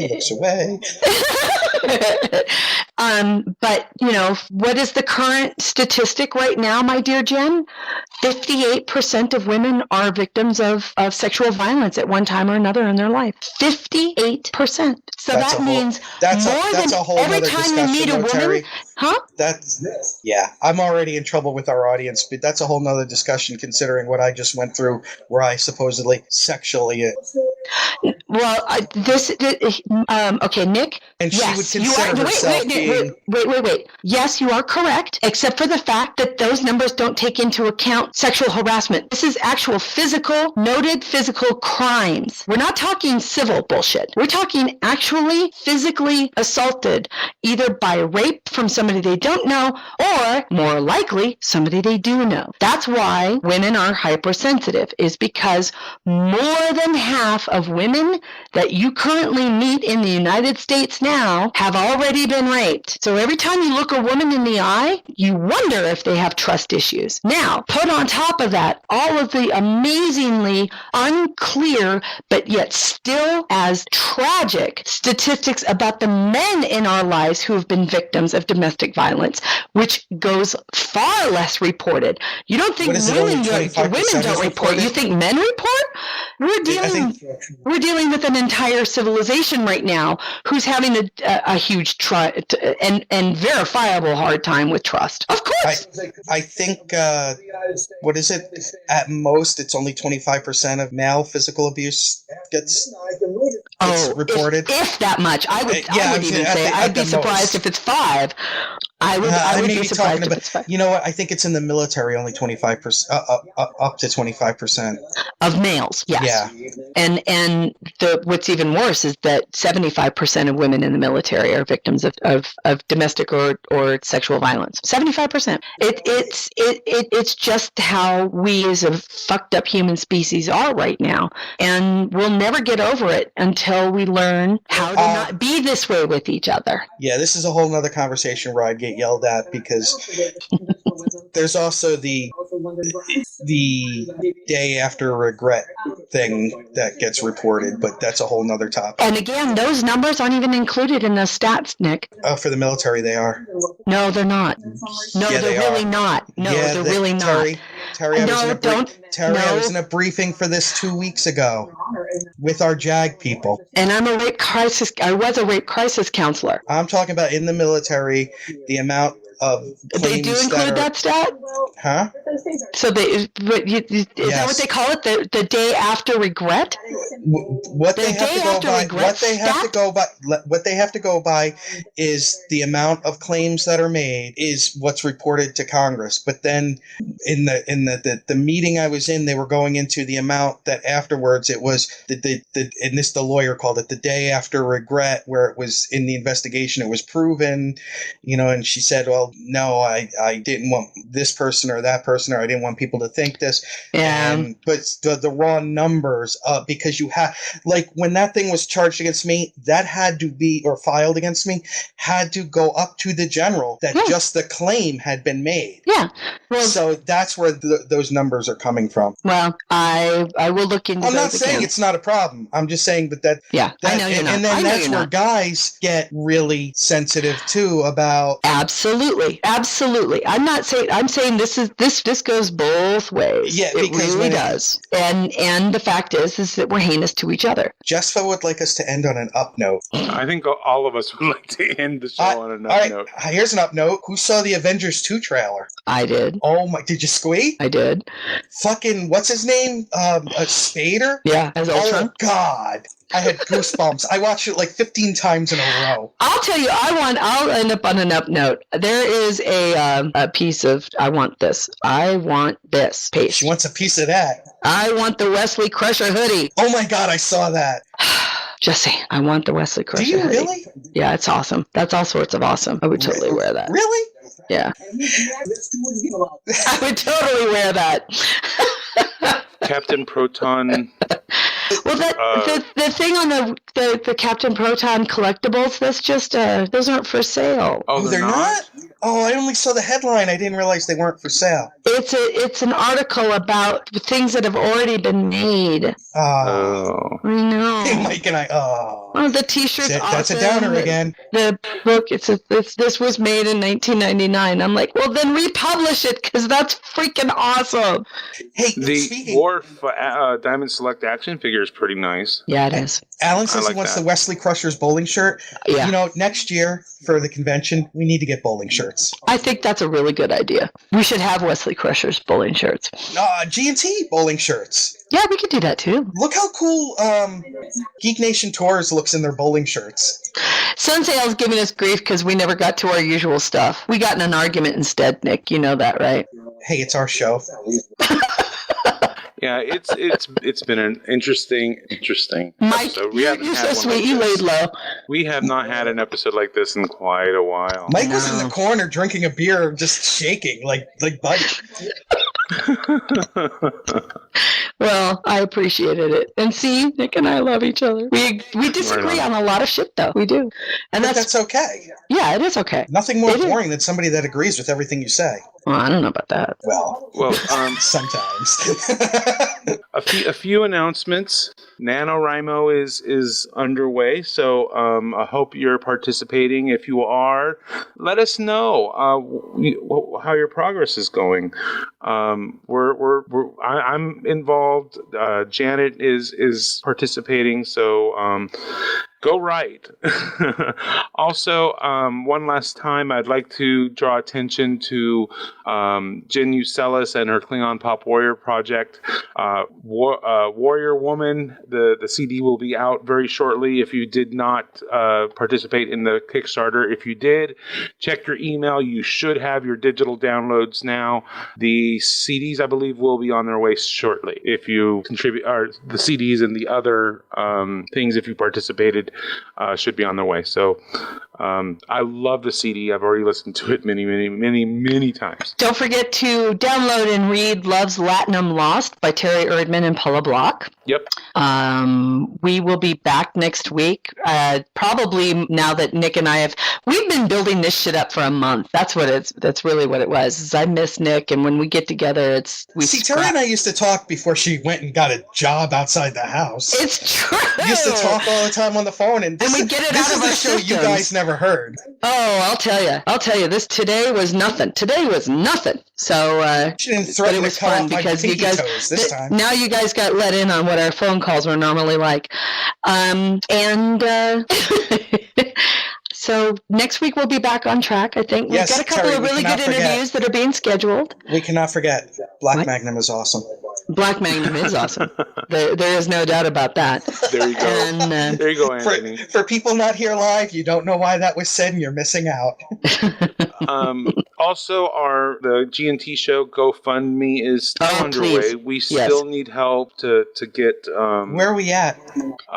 Looks away. But, what is the current statistic right now, my dear Jen? 58% of women are victims of sexual violence at one time or another in their life. 58%. So that means more than every time you meet a woman. Huh? Yeah, I'm already in trouble with our audience, but that's a whole nother discussion considering what I just went through where I supposedly sexually. Well, okay, Nick. And she would consider herself being... Wait. Yes, you are correct, except for the fact that those numbers don't take into account sexual harassment. This is actual noted physical crimes. We're not talking civil bullshit. We're talking actually physically assaulted, either by rape from somebody they don't know, or more likely, somebody they do know. That's why women are hypersensitive, is because more than half of women that you currently meet in the United States now have already been raped. So every time you look a woman in the eye, you wonder if they have trust issues. Now, put on top of that all of the amazingly unclear, but yet still as tragic statistics about the men in our lives who have been victims of domestic violence, which goes far less reported. You don't think women don't report? You think men report? We're dealing with an entire civilization right now who's having a huge and verifiable hard time with trust. Of course. I think, what is it? At most, it's only 25% of male physical abuse gets reported. If that much. I would even say I'd be surprised if it's 5. I would be surprised if it's 5. You know what? I think it's in the military, only 25%, up to 25%. Of males, yes. Yeah. And what's even worse is that 75% of women in the military are victims of domestic or sexual violence. 75%. It's just how we as a fucked up human species are right now. And we'll never get over it until we learn how to not be this way with each other. Yeah, this is a whole nother conversation where I'd get yelled at because there's also the day after regret thing that gets reported, but that's a whole nother topic. And again, those numbers aren't even included in the stats, Nick. Oh, for the military they are. No, they're not. No, yeah, they're really not. No, they're really not. Terry, I was in a briefing for this 2 weeks ago with our JAG people. And I was a rape crisis counselor. I'm talking about in the military, the amount of they do include that stat? Huh? So is that what they call it? The day after regret? What they have to go by is the amount of claims that are made is what's reported to Congress. But then in the meeting I was in, they were going into the amount that afterwards it was the lawyer called it the day after regret, where it was in the investigation it was proven, and she said, well, no, I didn't want this person or that person, or I didn't want people to think this. Yeah. But the raw numbers, because you have, like, when that thing was charged against me, that had to be, or filed against me, had to go up to the general that just the claim had been made. Yeah. Well, so that's where those numbers are coming from. Well, I will look into. I'm not saying it's not a problem. I'm just saying, but that. Yeah, I know you're not. And then that's where guys get really sensitive too about. Absolutely. I'm not saying. I'm saying this goes both ways. Yeah, it because really does. And the fact is that we're heinous to each other. Jessica would like us to end on an up note. I think all of us would like to end the show on an up note. Here's an up note. Who saw the Avengers 2 trailer? I did. Oh my! Did you squeak? I did. Fucking what's his name? Spader. Yeah, as Ultron. Oh God! I had goosebumps. I watched it like 15 times in a row. I'll tell you, I'll end up on an up note. There is a piece of, I want this piece. She wants a piece of that. I want the Wesley Crusher hoodie. Oh my God, I saw that. Jesse, I want do you hoodie. Really? Yeah, it's awesome. That's all sorts of awesome. I would totally wear that. Really? Yeah. I would totally wear that. Captain Proton. Well, the thing on the Captain Proton collectibles, that's just those aren't for sale. Oh, they're not? Oh, I only saw the headline. I didn't realize they weren't for sale. It's an article about things that have already been made. Oh. I know. Hey, Mike and I. Oh, the T-shirt's awesome. That's a downer again. The book. This was made in 1999. I'm like, well, then republish it because that's freaking awesome. Hey, the Worf Diamond Select action figure is pretty nice. Yeah, it is. Alan says he wants the Wesley Crushers bowling shirt. Yeah. You know, next year for the convention, we need to get bowling shirts. I think that's a really good idea. We should have Wesley Crushers bowling shirts. G&T bowling shirts. Yeah, we could do that too. Look how cool Geek Nation Tours looks in their bowling shirts. Sunsail's giving us grief because we never got to our usual stuff. We got in an argument instead, Nick. You know that, right? Hey, it's our show. Yeah, it's been an interesting Mike, episode. You're so sweet. You laid low. We have not had an episode like this in quite a while. Mike was in the corner drinking a beer, just shaking like Buddy. Well, I appreciated it. And see, Nick and I love each other. We disagree on a lot of shit, though. We do. And that's okay. Yeah, it is okay. Nothing more boring than somebody that agrees with everything you say. Well, I don't know about that. Well, sometimes. a few announcements. NaNoWriMo is underway, so I hope you're participating. If you are, let us know how your progress is going. I'm involved. Janet is participating, so go right. Also, one last time, I'd like to draw attention to Jen Ucelis and her Klingon Pop Warrior project. Warrior Woman, the CD will be out very shortly. If you did not participate in the Kickstarter, if you did, check your email. You should have your digital downloads now. The CDs, I believe, will be on their way shortly. If you contribute, or the CDs and the other things, if you participated, should be on their way. So I love the CD. I've already listened to it many times. Don't forget to download and read Love's Latinum Lost by Terry Erdman and Paula Block. Yep. We will be back next week. Probably now that Nick and I we've been building this shit up for a month. That's really what it was. Is I miss Nick, and when we get together, Terry and I used to talk before she went and got a job outside the house. It's true. We used to talk all the time on the phone, and we get it out of our show systems. You guys never heard. Oh, I'll tell you. Today was nothing. So she didn't threaten but it was to cut fun off my because you guys toes this time. Now you guys got let in on what our phone calls were normally like, So next week we'll be back on track, I think. We've got a couple of really good interviews that are being scheduled. We cannot forget. Black Magnum is awesome. Black Magnum is awesome. There is no doubt about that. There you go. And, there you go, Anthony. For people not here live, you don't know why that was said, and you're missing out. Also, the G&T show GoFundMe is still underway. We still need help to get. Where are we at?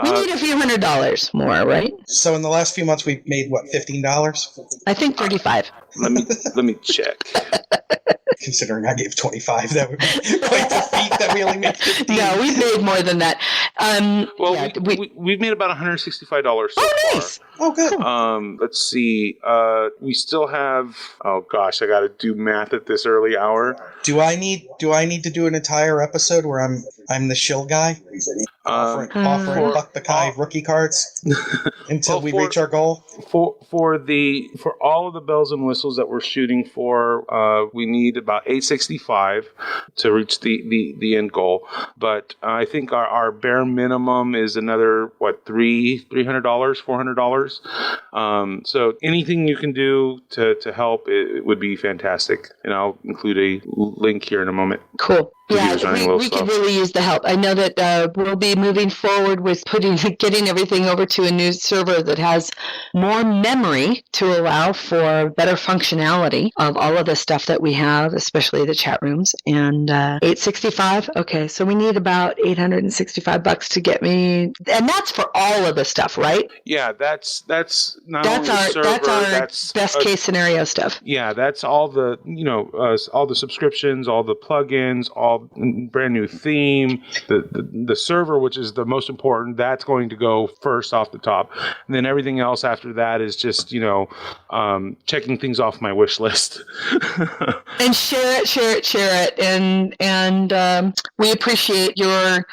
We need a few $100 more, right? So in the last few months, we've made what, $15? I think 35. Let me check. Considering I gave 25, that would be quite the feat that we only made 15. No, we've made more than that. We've made about $165 so nice. far. Oh, good. Let's see. We still have. Oh gosh, I got to do math at this early hour. Do I need to do an entire episode where I'm the shill guy, offering Buck Buckeye rookie cards until we reach our goal? For all of the bells and whistles that we're shooting for, we need about $865 to reach the end goal. But I think our bare minimum is another $300, $400. So anything you can do to help, it would be fantastic. And I'll include a link here in a moment. Cool. Yeah, we could really use the help. I know that we'll be moving forward with getting everything over to a new server that has more memory to allow for better functionality of all of the stuff that we have, especially the chat rooms. And $865. Okay, so we need about $865 to get me, and that's for all of the stuff, right? Yeah, that's not only the server. That's our best case scenario stuff. Yeah, that's all the all the subscriptions, all the plugins, all all brand new theme. The server, which is the most important, that's going to go first off the top. And then everything else after that is just, checking things off my wish list. And share it. And we appreciate your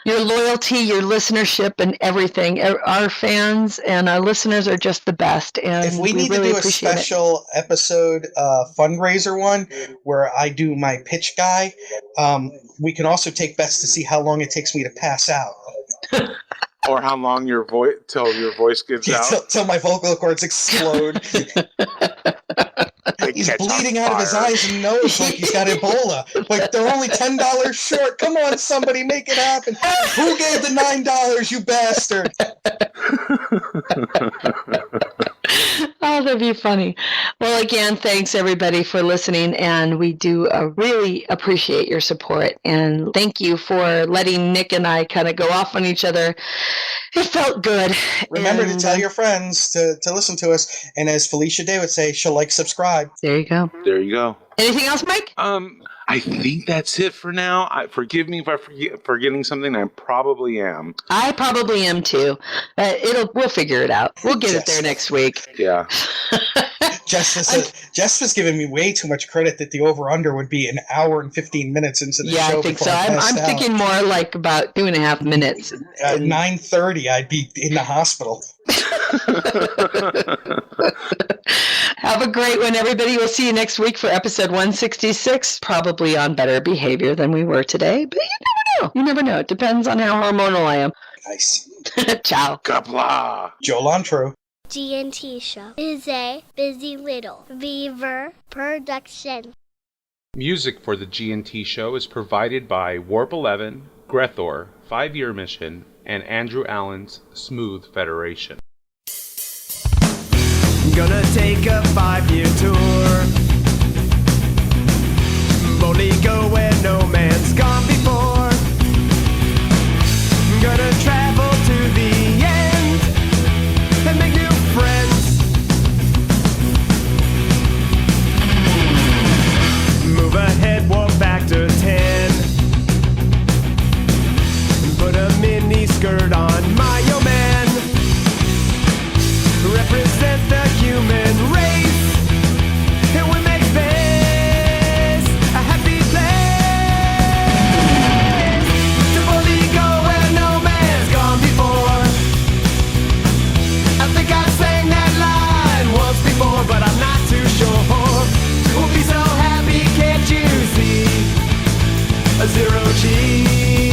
loyalty, your listenership, and everything. Our fans and our listeners are just the best. And if we need really to do a appreciate special episode fundraiser one where I do my pitch guy, we can also take bets to see how long it takes me to pass out. Or how long till your voice gives out. Till my vocal cords explode. He's bleeding out of his eyes and nose like he's got Ebola. Like, they're only $10 short. Come on, somebody, make it happen. Who gave the $9, you bastard? Oh, that'd be funny. Well, again, thanks everybody for listening, and we do really appreciate your support. And thank you for letting Nick and I kind of go off on each other. It felt good. Remember to tell your friends to listen to us. And as Felicia Day would say, she'll subscribe. There you go. There you go. Anything else, Mike? I think that's it for now. Forgive me if I'm forgetting something. I probably am. I probably am too. We'll figure it out. We'll get it there next week. Yeah. Jess was giving me way too much credit that the over-under would be an hour and 15 minutes into the show. Yeah, I think so. I'm thinking more like about 2.5 minutes. At 9:30, I'd be in the hospital. Have a great one, everybody. We'll see you next week for episode 166, probably on better behavior than we were today. But you never know. It depends on how hormonal I am. Nice. Ciao. Kapla. Joe Lantro. GNT Show is a Busy Little Beaver production. Music for the GNT Show is provided by Warp 11, Grethor, 5-Year Mission, and Andrew Allen's Smooth Federation. I'm gonna take a 5-year tour. Boldly go where no man's gone before. I'm gonna travel to the end and make new friends. Move ahead, walk back to 10. Put a mini skirt on my old man. Represent the human race. And we make this a happy place. To boldly go where no man's gone before. I think I've sang that line once before, but I'm not too sure. We'll be so happy, can't you see? A 0 G.